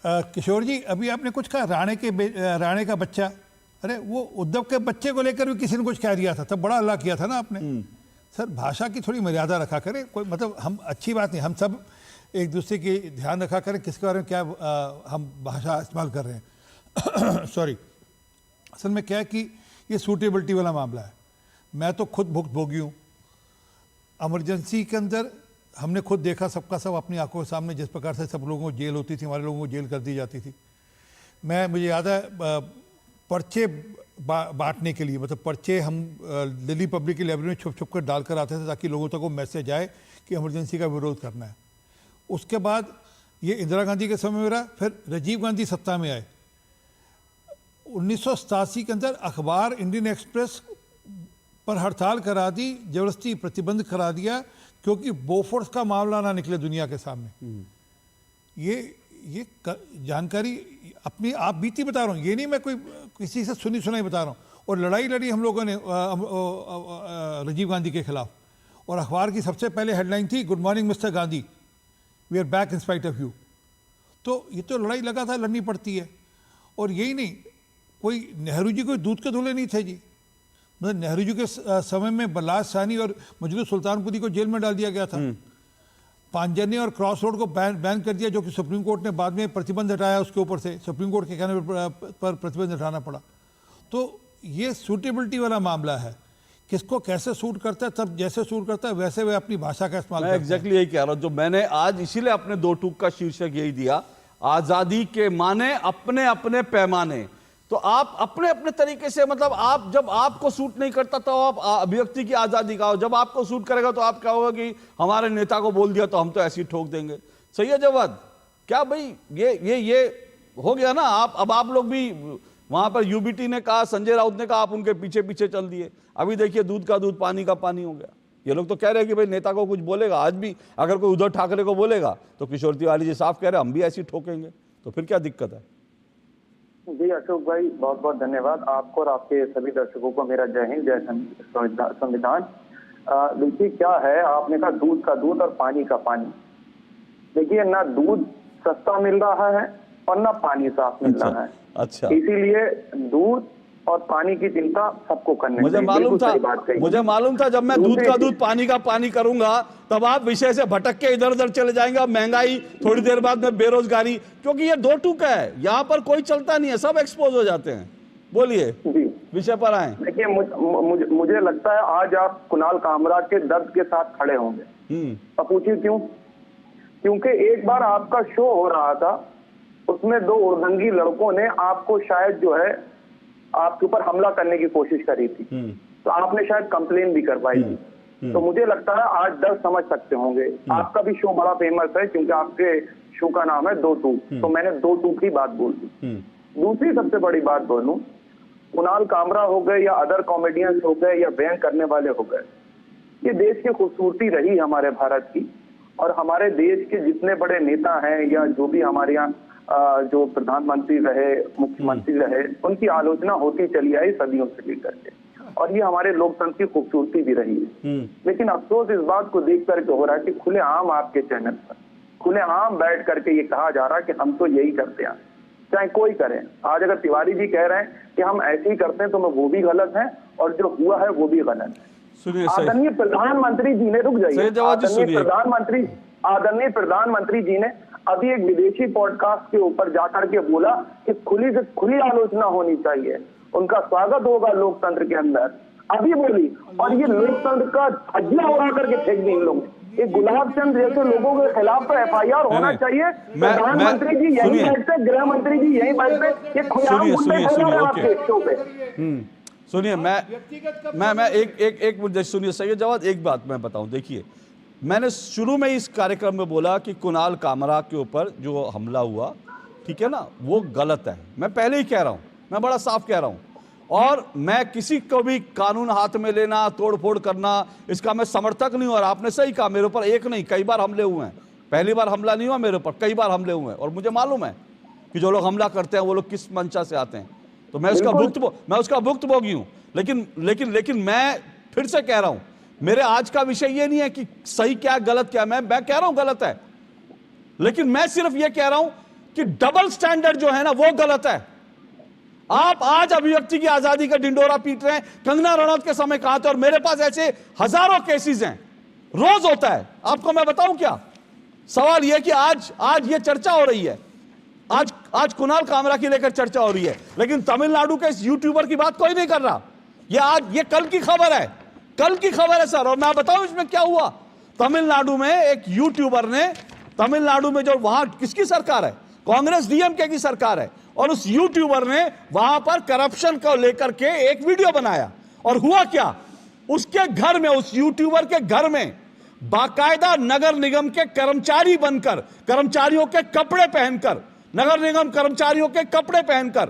किशोर जी, अभी आपने कुछ कहा राणे का बच्चा, अरे वो उद्धव के बच्चे को लेकर भी किसी ने कुछ कह दिया था, तब बड़ा हल्ला किया था ना आपने। सर भाषा की थोड़ी मर्यादा रखा करें, कोई मतलब हम अच्छी बात नहीं, हम सब एक दूसरे की ध्यान रखा करें किसके बारे में क्या हम भाषा इस्तेमाल कर रहे हैं। सॉरी, असल में क्या है कि ये सूटेबिलिटी वाला मामला है। मैं तो खुद भुक्तभोगी हूँ। इमरजेंसी के अंदर हमने खुद देखा सबका सब अपनी आंखों के सामने, जिस प्रकार से सब लोगों को जेल होती थी, हमारे लोगों को जेल कर दी जाती थी। मुझे याद है पर्चे बांटने के लिए, मतलब पर्चे हम दिल्ली पब्लिक लाइब्रेरी में छुप छुप कर डालकर आते थे ताकि लोगों तक वो मैसेज आए कि इमरजेंसी का विरोध करना है। उसके बाद ये इंदिरा गांधी के समय में रहा, फिर राजीव गांधी सत्ता में आए। 1987 के अंदर अखबार इंडियन एक्सप्रेस पर हड़ताल करा दी, जबरदस्ती प्रतिबंध करा दिया, क्योंकि बोफोर्स का मामला ना निकले दुनिया के सामने। ये जानकारी अपनी आप बीती बता रहा हूँ, ये नहीं मैं कोई किसी से सुनी सुनाई बता रहा हूँ। और लड़ाई लड़ी हम लोगों ने राजीव गांधी के खिलाफ, और अखबार की सबसे पहले हेडलाइन थी, good morning mister Gandhi, we are back in spite of you. तो ये तो लड़ाई लगातार लड़नी पड़ती है। और यही नहीं, कोई नेहरू जी कोई दूध के धुले नहीं थे जी। मतलब नेहरू जी के समय में बलास सानी और मजदूर सुल्तानपुरी को जेल में डाल दिया गया था। पांजन्य और क्रॉस रोड को बैन कर दिया, जो कि सुप्रीम कोर्ट ने बाद में प्रतिबंध हटाया, उसके ऊपर से सुप्रीम कोर्ट के कहने पर प्रतिबंध हटाना पड़ा। तो ये सूटेबिलिटी वाला मामला है, किसको कैसे सूट करता है, तब जैसे सूट करता है वैसे वे अपनी भाषा का इस्तेमाल करते हैं। एग्जैक्टली यही कह रहा हूं, जो मैंने आज इसीलिए अपने 2 टूक का शीर्षक यही दिया, आजादी के माने अपने अपने पैमाने। तो आप अपने अपने तरीके से, मतलब आप जब आपको सूट नहीं करता तो आप अभिव्यक्ति की आजादी का हो, जब आपको सूट करेगा तो आप क्या होगा कि हमारे नेता को बोल दिया तो हम तो ऐसे ही ठोक देंगे। सही है जवाद? क्या भाई ये हो गया ना। अब आप लोग भी वहां पर यूबीटी ने कहा, संजय राउत ने कहा, आप उनके पीछे पीछे चल दिए। अभी देखिए दूध का दूध पानी का पानी हो गया। ये लोग तो कह रहे हैं कि भाई नेता को कुछ बोलेगा, आज भी अगर कोई उद्धव ठाकरे को बोलेगा तो किशोर तिवारी जी साफ कह रहे हैं हम भी ऐसे ही ठोकेंगे। तो फिर क्या दिक्कत है? जी अशोक भाई, बहुत बहुत धन्यवाद आपको और आपके सभी दर्शकों को मेरा जय हिंद, जय संविधान। देखिए क्या है, आपने कहा दूध का दूध और पानी का पानी। देखिए ना दूध सस्ता मिल रहा है और ना पानी साफ मिल रहा है। अच्छा, इसीलिए दूध और पानी की चिंता सबको करनी मुझे मालूम था जब मैं दूध का दूध पानी का पानी करूंगा तब आप विषय से भटक के इधर उधर चले जाएंगे। महंगाई, थोड़ी देर बाद में बेरोजगारी, क्योंकि ये 2 टूक है, यहाँ पर कोई चलता नहीं है, सब एक्सपोज हो जाते हैं। बोलिए, विषय पर आए। देखिए मुझे लगता है आज आप कुणाल कामरा के दर्द के साथ खड़े होंगे। अब पूछिए क्यों? क्योंकि एक बार आपका शो हो रहा था, उसमें 2 उर्दंगी लड़कों ने आपको शायद जो है आपके ऊपर हमला करने की कोशिश करी थी, तो आपने शायद कंप्लेन भी करवाई थी। तो मुझे लगता है आज दर्द समझ सकते होंगे। आपका भी शो बड़ा फेमस है क्योंकि आपके शो का नाम है 2 टूक, तो मैंने 2 टूक की बात बोल दी। दूसरी सबसे बड़ी बात बोलूं, कुणाल कामरा हो गए या अदर कॉमेडियंस हो गए या व्यंग करने वाले हो गए, ये देश की खूबसूरती रही हमारे भारत की। और हमारे देश के जितने बड़े नेता हैं या जो भी हमारे यहाँ जो प्रधानमंत्री रहे, मुख्यमंत्री रहे, उनकी आलोचना होती चली आई सदियों से लेकर के, और ये हमारे लोकतंत्र की खूबसूरती भी रही है। लेकिन अफसोस इस बात को देख करके हो रहा है कि खुलेआम आपके चैनल पर खुलेआम बैठ करके ये कहा जा रहा है कि हम तो यही करते हैं, चाहे कोई करे। आज अगर तिवारी जी कह रहे हैं कि हम ऐसे ही करते हैं तो वो भी गलत है और जो हुआ है वो भी गलत है। आदरणीय प्रधानमंत्री जी ने, रुक जाइए, आदरणीय प्रधानमंत्री जी ने अभी एक विदेशी पॉडकास्ट के ऊपर जाकर के बोला कि खुली से खुली आलोचना होनी चाहिए, उनका स्वागत होगा लोकतंत्र के अंदर, अभी बोली। और ये लोकतंत्र का धज्जियां उड़ा करके फेंक दी इन लोगों ने। ये गुलाब चंद जैसे लोगों के खिलाफ तो FIR होना चाहिए। प्रधानमंत्री जी यही बैठते, गृह मंत्री जी यही बैठते, ये खुलेआम गुंडे आपके शो पे। सुनिए, मैं एक मुद्दे सुनिए। सही है जवाब, एक बात मैं बताऊं। देखिए, मैंने शुरू में इस कार्यक्रम में बोला कि कुणाल कामरा के ऊपर जो हमला हुआ, ठीक है ना, वो गलत है। मैं पहले ही कह रहा हूं, मैं बड़ा साफ कह रहा हूं। और मैं किसी को भी कानून हाथ में लेना, तोड़फोड़ करना, इसका मैं समर्थक नहीं हूं। और आपने सही कहा, मेरे ऊपर एक नहीं कई बार हमले हुए हैं। पहली बार हमला नहीं हुआ मेरे ऊपर, कई बार हमले हुए हैं। और मुझे मालूम है कि जो लोग हमला करते हैं वो लोग किस मंशा से आते हैं। तो मैं उसका भुक्तभोगी हूं। लेकिन मैं फिर से कह रहा हूं, मेरे आज का विषय ये नहीं है कि सही क्या गलत क्या। मैं कह रहा हूं गलत है, लेकिन मैं सिर्फ ये कह रहा हूं कि डबल स्टैंडर्ड जो है ना वो गलत है। आप आज अभिव्यक्ति की आजादी का डिंडोरा पीट रहे हैं। कंगना रनौत के समय कहा था, और मेरे पास ऐसे हजारों केसेस हैं, रोज होता है। आपको मैं बताऊं क्या? सवाल यह कि आज ये चर्चा हो रही है, आज कुणाल कामरा की लेकर चर्चा हो रही है, लेकिन तमिलनाडु के इस यूट्यूबर की बात कोई नहीं कर रहा। ये कल की खबर है। कल की खबर है सर। और मैं बताऊं इसमें क्या हुआ। तमिलनाडु में एक यूट्यूबर ने, तमिलनाडु में जो वहां किसकी सरकार है, कांग्रेस डीएमके की सरकार है, और उस यूट्यूबर ने वहां पर करप्शन को लेकर के एक वीडियो बनाया। और हुआ क्या, उसके घर में, उस यूट्यूबर के घर में बाकायदा नगर निगम के कर्मचारी बनकर, कर्मचारियों के कपड़े पहनकर, नगर निगम कर्मचारियों के कपड़े पहनकर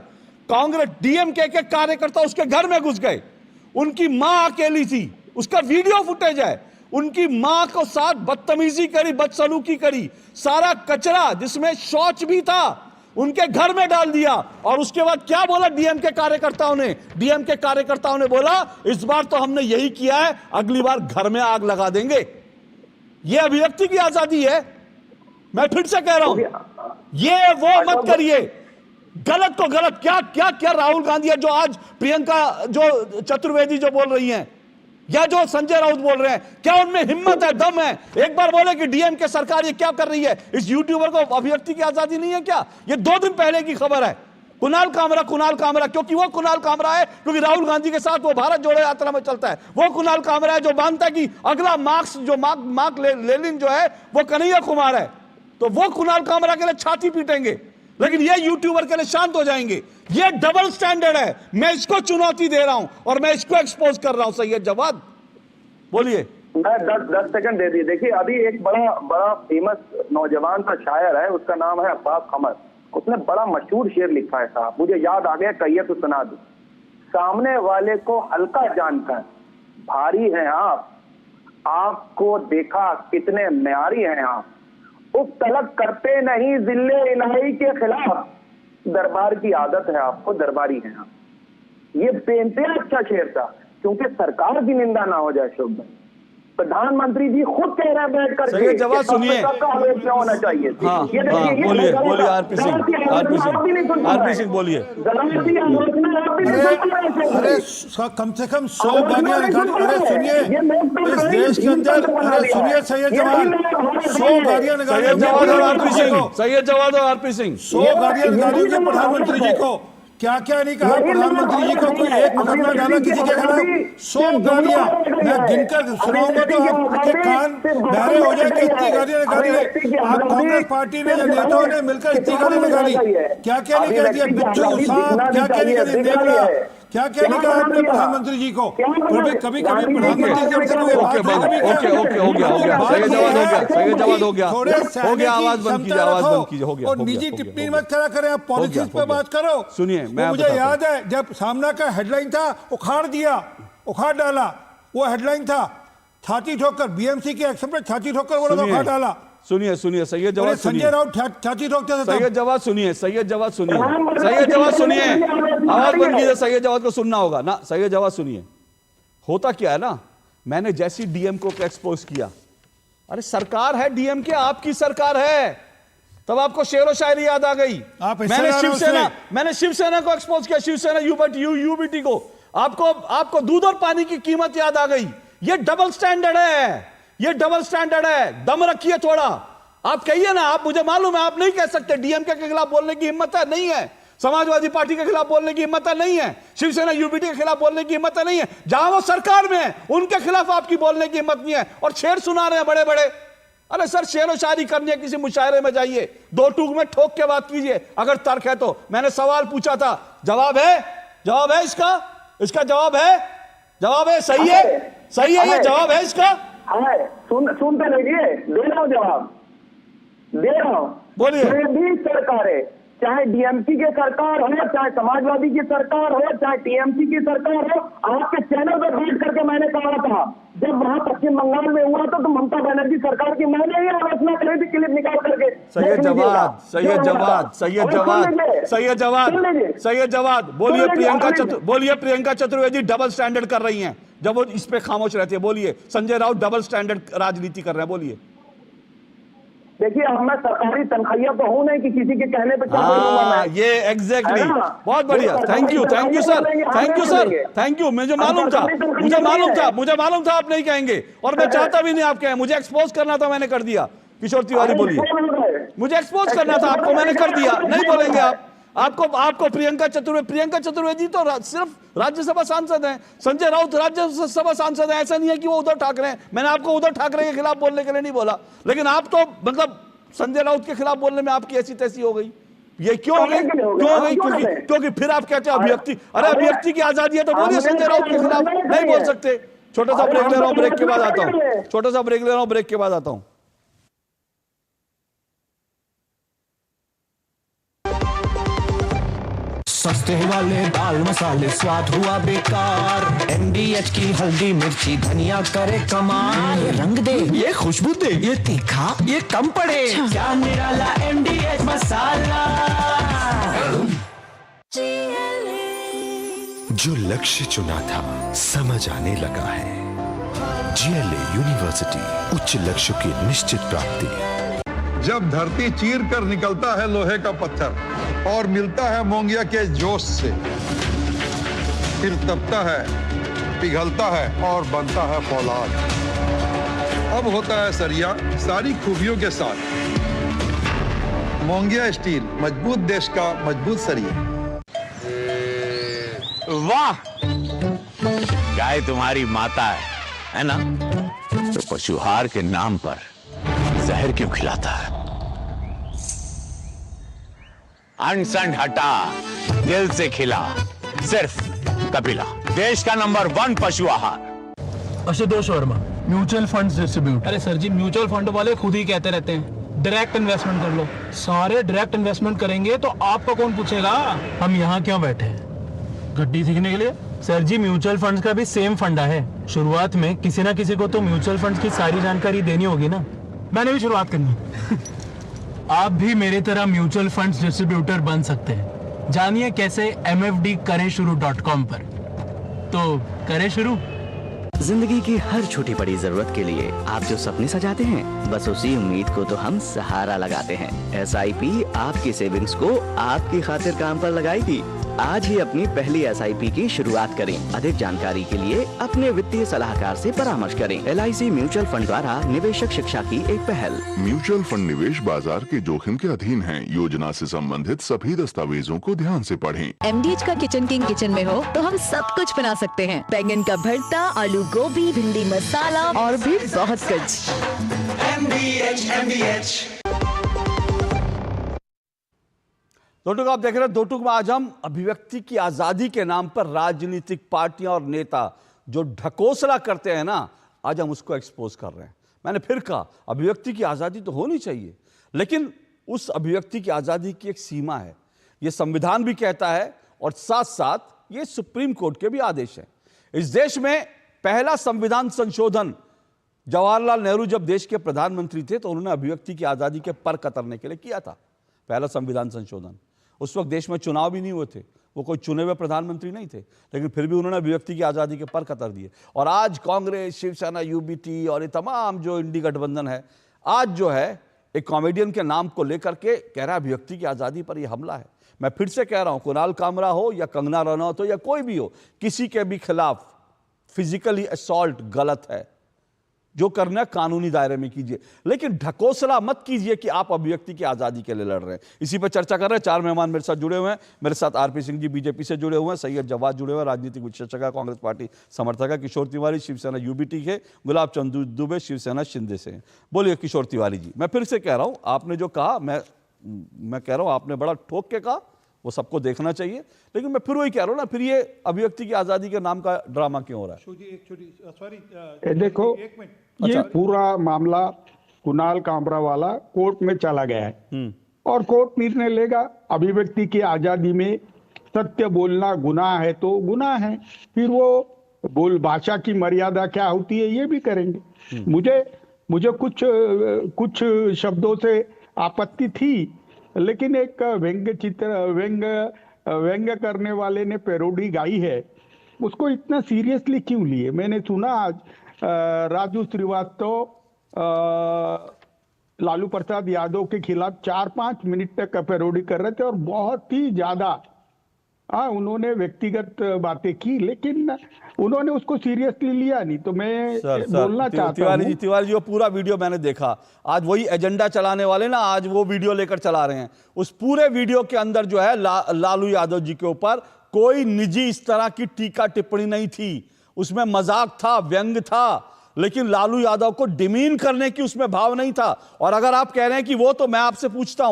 कांग्रेस डीएमके के कार्यकर्ता उसके घर में घुस गए। उनकी मां अकेली थी, उसका वीडियो फुटेज है। उनकी मां को साथ बदतमीजी करी, बदसलूकी करी, सारा कचरा जिसमें शौच भी था उनके घर में डाल दिया। और उसके बाद क्या बोला डीएमके कार्यकर्ताओं ने, डीएमके कार्यकर्ताओं ने बोला इस बार तो हमने यही किया है, अगली बार घर में आग लगा देंगे। यह अभिव्यक्ति की आजादी है। मैं फिर से कह रहा हूं, ये वो मत करिए, गलत को गलत। क्या क्या क्या राहुल गांधी है जो आज प्रियंका जो चतुर्वेदी जो बोल रही हैं, या जो संजय राउत बोल रहे हैं, क्या उनमें हिम्मत है, दम है? एक बार बोले कि डीएमके सरकार ये क्या कर रही है? इस यूट्यूबर को अभिव्यक्ति की आजादी नहीं है क्या? ये 2 दिन पहले की खबर है। कुणाल कामरा, क्योंकि वो कुणाल कामरा है क्योंकि राहुल गांधी के साथ वो भारत जोड़ो यात्रा में चलता है। वो कुणाल कामरा है जो मानता है कि अगला मार्क्स जो मार्क लेनिन जो है वो कन्हैया कुमार है। तो वो कुणाल कामरा के लिए छाती पीटेंगे, लेकिन ये यूट्यूबर के लिए शांत हो जाएंगे। ये डबल स्टैंडर्ड है। मैं इसको चुनौती दे रहा हूं और मैं इसको एक्सपोज कर रहा हूं। सैयद जवाद बोलिए। मैं 10 सेकंड दे दिए। देखिए, अभी एक बड़ा फेमस नौजवान सा शायर है, उसका नाम है अब्बास कमर। उसने बड़ा मशहूर शेर लिखा है साहब, मुझे याद आ गया, कहिए तो सुना दूं। सामने वाले को हल्का जानकर भारी हैं आप, आपको देखा कितने म्यारी हैं आप, उस तलक करते नहीं जिल्ले इलाही के खिलाफ, दरबार की आदत है आपको, दरबारी हैं आप। ये बेनतहा अच्छा शेर था, क्योंकि सरकार की निंदा ना हो जाए। शोभ भाई, प्रधानमंत्री जी खुद कह रहे हैं बैठ करके, जवाब सुनिए। क्या होना चाहिए। बोलिए बोलिए आरपी सिंह बोलिए। अरे कम से कम 100 गाड़ियां निकाल। अरे सुनिए, इस देश के अंदर, अरे सुनिए सैयद जवाद, 100 गाड़ियां निकाली। सैयद जवाद और आरपी सिंह 100 गाड़ियां निकाली के प्रधानमंत्री जी को क्या क्या नहीं कहा प्रधानमंत्री जी को। कोई एक मुकदमा डाला किसी के खिलाफ? 100 गाड़ियां मैं गिनकर सुनाऊंगा तो आपके कान बहरे हो जाए कि इतनी गाड़ियां निकाली है। आप कांग्रेस पार्टी ने या नेताओं ने मिलकर इतनी गाड़ियां निकाली, क्या क्या नहीं कह दिया? बिच्छू सांप क्या क्या नहीं कह दिया? क्या क्या नहीं कहा आपने प्रधानमंत्री जी को? कभी कभी प्रधानमंत्री और निजी टिप्पणी मत करा करें आप, पॉलिटिक्स पे बात करो। सुनिए, मुझे याद है जब सामना का हेडलाइन था उखाड़ डाला, वो हेडलाइन था छाती ठोकर, बीएमसी के एक्शन पे छाती ठोकर बोला उखाड़ डाला। सुनिए संजय जवाद, संजय राउत छाती ठोकते थे। सैयद जवाद सुनिए, आवाज बंद कीजिए। सैयद जवाद को सुनना होगा ना। सैयद जवाद सुनिए, होता क्या है ना, मैंने जैसी डीएमके को एक्सपोज किया, अरे सरकार है डीएमके, आपकी सरकार है, तब आपको शेर व शायरी याद आ गई। मैंने शिवसेना को एक्सपोज किया, शिवसेना यूबीटी को, आपको दूध और पानी की कीमत याद आ गई। ये डबल स्टैंडर्ड है, ये डबल स्टैंडर्ड है। दम रखिए थोड़ा। आप कहिए ना, आप, मुझे मालूम है आप नहीं कह सकते, डीएमके के खिलाफ बोलने की हिम्मत है नहीं है, समाजवादी पार्टी के खिलाफ बोलने की हिम्मत है नहीं है, शिवसेना यूबीटी के खिलाफ बोलने की हिम्मत है नहीं है। जहां वो सरकार में है उनके खिलाफ आपकी बोलने की हिम्मत नहीं है, और शेर सुना रहे हैं बड़े बड़े। अरे सर, शेर व शायरी करनी है, किसी मुशायरे में जाइए, 2 टूक में ठोक के बात कीजिए अगर तर्क है तो। मैंने सवाल पूछा था, जवाब है इसका जवाब है, सही है ये जवाब है इसका। सुनते रहिए, दे रहा हूं जवाब, दे रहा हूं। बोलिए। भी सरकारें, चाहे डीएमसी की सरकार हो, चाहे समाजवादी की सरकार हो, चाहे टीएमसी की सरकार हो, आपके चैनल पर बैठ करके मैंने कहा था, जब वहां पश्चिम बंगाल में हुआ था तो ममता बनर्जी सरकार की मैंने ही आलोचना करी थी, क्लिप निकाल करके। सैयद जवाद बोलिए। प्रियंका चतुर्वेदी डबल स्टैंडर्ड कर रही हैं जब वो इस पे खामोश रहती है। बोलिए। संजय राउत डबल स्टैंडर्ड राजनीति कर रहे हैं। बोलिए। देखिए, अब मैं सरकारी तनख्वाहिया तो हूं नहीं कि किसी के कहने पे ये एग्जैक्टली बहुत बढ़िया। Thank you sir. मुझे मालूम था आप नहीं कहेंगे, और मैं चाहता भी नहीं आप कहें। मुझे एक्सपोज करना था, मैंने कर दिया। किशोर तिवारी बोलिए। मुझे एक्सपोज करना था आपको, मैंने कर दिया। नहीं बोलेंगे आप। आपको प्रियंका चतुर्वेदी तो सिर्फ राज्यसभा सांसद हैं, संजय राउत राज्यसभा सांसद हैं। ऐसा नहीं है कि वो उद्धव ठाकरे हैं। मैंने आपको उद्धव ठाकरे के खिलाफ बोलने के लिए नहीं बोला, लेकिन आप तो मतलब संजय राउत के खिलाफ बोलने में आपकी ऐसी तैसी हो गई। ये क्यों हो गई? क्योंकि फिर आप कहते हैं अभिव्यक्ति, अरे अभिव्यक्ति की आजादी है तो बोलिए संजय राउत के खिलाफ, नहीं बोल सकते। छोटा सा ब्रेक ले रहा हूं, ब्रेक के बाद आता हूं। छोटा सा ब्रेक ले रहा हूं, ब्रेक के बाद आता हूं। सस्ते वाले दाल मसाले स्वाद हुआ बेकार, MDH की हल्दी मिर्ची धनिया करे कमाल, ये रंग दे, ये खुशबू दे, ये तीखा, ये कम पड़े, क्या निराला MDH मसाला। जो लक्ष्य चुना था समझ आने लगा है। GLA यूनिवर्सिटी, उच्च लक्ष्य की निश्चित प्राप्ति। जब धरती चीर कर निकलता है लोहे का पत्थर और मिलता है मोंगिया के जोश से, फिर तपता है, पिघलता है और बनता है फौलाद। अब होता है सरिया सारी खूबियों के साथ। मोंगिया स्टील, मजबूत देश का मजबूत सरिया। वाह, गाय तुम्हारी माता है ना? तो पशुहार के नाम पर जहर क्यों खिलाता है? अनसंड हटा, दिल से खिला, सिर्फ कपिला, देश का नंबर 1 पशु आहार। Ashutosh Verma, mutual funds distributor. अरे सर जी, म्यूचुअल फंड वाले खुद ही कहते रहते हैं डायरेक्ट इन्वेस्टमेंट कर लो। सारे डायरेक्ट इन्वेस्टमेंट करेंगे तो आपका कौन पूछेगा? हम यहाँ क्यों बैठे हैं? गड्डी सीखने के लिए? सर जी, म्यूचुअल फंड्स का भी सेम फंडा है। शुरुआत में किसी ना किसी को तो म्यूचुअल फंड्स की सारी जानकारी देनी होगी ना। मैंने भी शुरुआत करनी है। आप भी मेरी तरह म्यूचुअल फंड्स डिस्ट्रीब्यूटर बन सकते हैं। जानिए कैसे mfdkareshuru.com पर। तो करें शुरू। जिंदगी की हर छोटी बड़ी जरूरत के लिए आप जो सपने सजाते हैं, बस उसी उम्मीद को तो हम सहारा लगाते हैं। SIP आपकी सेविंग्स को आपकी खातिर काम पर लगाएगी। आज ही अपनी पहली SIP की शुरुआत करें। अधिक जानकारी के लिए अपने वित्तीय सलाहकार से परामर्श करें। LIC म्यूचुअल फंड द्वारा निवेशक शिक्षा की एक पहल। म्यूचुअल फंड निवेश बाजार के जोखिम के अधीन है। योजना से संबंधित सभी दस्तावेजों को ध्यान से पढ़ें। MDH का किचन किंग किचन में हो तो हम सब कुछ बना सकते हैं। बैंगन का भरता, आलू गोभी, भिंडी मसाला और भी बहुत कुछ। MDH। दो टूक आप देख रहे हैं। दो टूक में आज हम अभिव्यक्ति की आजादी के नाम पर राजनीतिक पार्टियां और नेता जो ढकोसला करते हैं ना, आज हम उसको एक्सपोज कर रहे हैं। मैंने फिर कहा, अभिव्यक्ति की आजादी तो होनी चाहिए, लेकिन उस अभिव्यक्ति की आजादी की एक सीमा है। यह संविधान भी कहता है और साथ साथ ये सुप्रीम कोर्ट के भी आदेश हैं। इस देश में पहला संविधान संशोधन जवाहरलाल नेहरू जब देश के प्रधानमंत्री थे तो उन्होंने अभिव्यक्ति की आजादी के पर कतरने के लिए किया था। पहला संविधान संशोधन, उस वक्त देश में चुनाव भी नहीं हुए थे, वो कोई चुने हुए प्रधानमंत्री नहीं थे, लेकिन फिर भी उन्होंने अभिव्यक्ति की आज़ादी के पर कतर दिए। और आज कांग्रेस, शिवसेना, UBT और ये तमाम जो इंडी गठबंधन है, आज जो है एक कॉमेडियन के नाम को लेकर के कह रहा है अभिव्यक्ति की आज़ादी पर यह हमला है। मैं फिर से कह रहा हूं, कुणाल कामरा हो या कंगना रनौत हो या कोई भी हो, किसी के भी खिलाफ फिजिकली असॉल्ट गलत है। जो करना है कानूनी दायरे में कीजिए, लेकिन ढकोसला मत कीजिए कि आप अभिव्यक्ति की आजादी के लिए लड़ रहे हैं। इसी पर चर्चा कर रहे हैं। 4 मेहमान मेरे साथ जुड़े हुए हैं। मेरे साथ RP सिंह जी BJP से जुड़े हुए हैं, सैयद जवाद जुड़े हुए हैं, राजनीतिक विश्लेषक है, कांग्रेस पार्टी समर्थक है, किशोर तिवारी शिवसेना UBT के, गुलाब चंद दुबे शिवसेना शिंदे से। बोलिए किशोर तिवारी जी। मैं फिर से कह रहा हूं, आपने जो कहा मैं कह रहा हूं, आपने बड़ा ठोक के कहा, वो सबको देखना चाहिए, लेकिन मैं फिर वही कह रहा हूं ना, फिर ये अभिव्यक्ति की आजादी के नाम का ड्रामा क्यों हो रहा है? देखो, ये पूरा मामला कुणाल कामरा वाला कोर्ट में चला गया है और कोर्ट निर्णय लेगा। अभिव्यक्ति की आजादी में सत्य बोलना गुनाह है तो गुनाह है, फिर वो भाषा की मर्यादा क्या होती है ये भी करेंगे। मुझे कुछ शब्दों से आपत्ति थी, लेकिन एक व्यंग्य करने वाले ने पैरोडी गाई है, उसको इतना सीरियसली क्यों लिए? मैंने सुना आज राजू श्रीवास्तव लालू प्रसाद यादव के खिलाफ 4-5 मिनट तक पैरोडी कर रहे थे और बहुत ही ज्यादा हाँ, उन्होंने व्यक्तिगत बातें की, लेकिन उन्होंने उसको सीरियसली लिया नहीं। तो मैं बोलना चाहता हूँ तिवारी जी वो पूरा वीडियो मैंने देखा। आज वही एजेंडा चलाने वाले ना आज वो वीडियो लेकर चला रहे हैं। उस पूरे वीडियो के अंदर जो है लालू यादव जी के ऊपर कोई निजी इस तरह की टीका टिप्पणी नहीं थी। उसमें मजाक था, व्यंग था, लेकिन लालू यादव को डिमीन करने की उसमें भाव नहीं था। और अगर आप कह रहे हैं कि वो, तो मैं आपसे पूछता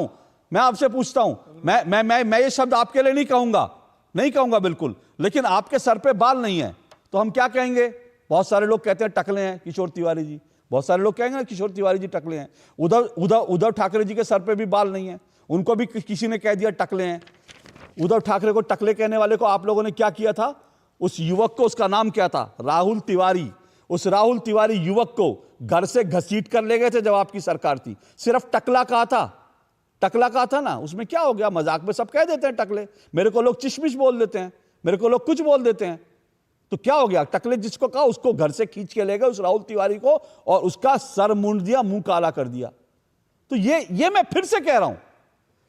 हूं, मैं ये शब्द आपके लिए नहीं कहूंगा बिल्कुल, लेकिन आपके सर पे बाल नहीं है तो हम क्या कहेंगे? बहुत सारे लोग कहते हैं टकले हैं किशोर तिवारी जी, बहुत सारे लोग कहेंगे ना किशोर तिवारी जी टकले हैं। उद्धव ठाकरे जी के सर पे भी बाल नहीं है, उनको भी किसी ने कह दिया टकले हैं। उद्धव ठाकरे को टकले कहने वाले को आप लोगों ने क्या किया था? उस युवक को, उसका नाम क्या था? राहुल तिवारी। उस राहुल तिवारी युवक को घर से घसीट कर ले गए थे जब आपकी सरकार थी। सिर्फ टकला कहा था ना, उसमें क्या हो गया? मजाक में सब कह देते हैं टकले, मेरे को लोग चिशमिश बोल देते हैं, मेरे को लोग कुछ बोल देते हैं, तो क्या हो गया? टकले जिसको कहा उसको घर से खींच के ले गए, उस राहुल तिवारी को, और उसका सर मुंड दिया, मुंह काला कर दिया। तो ये मैं फिर से कह रहा हूं,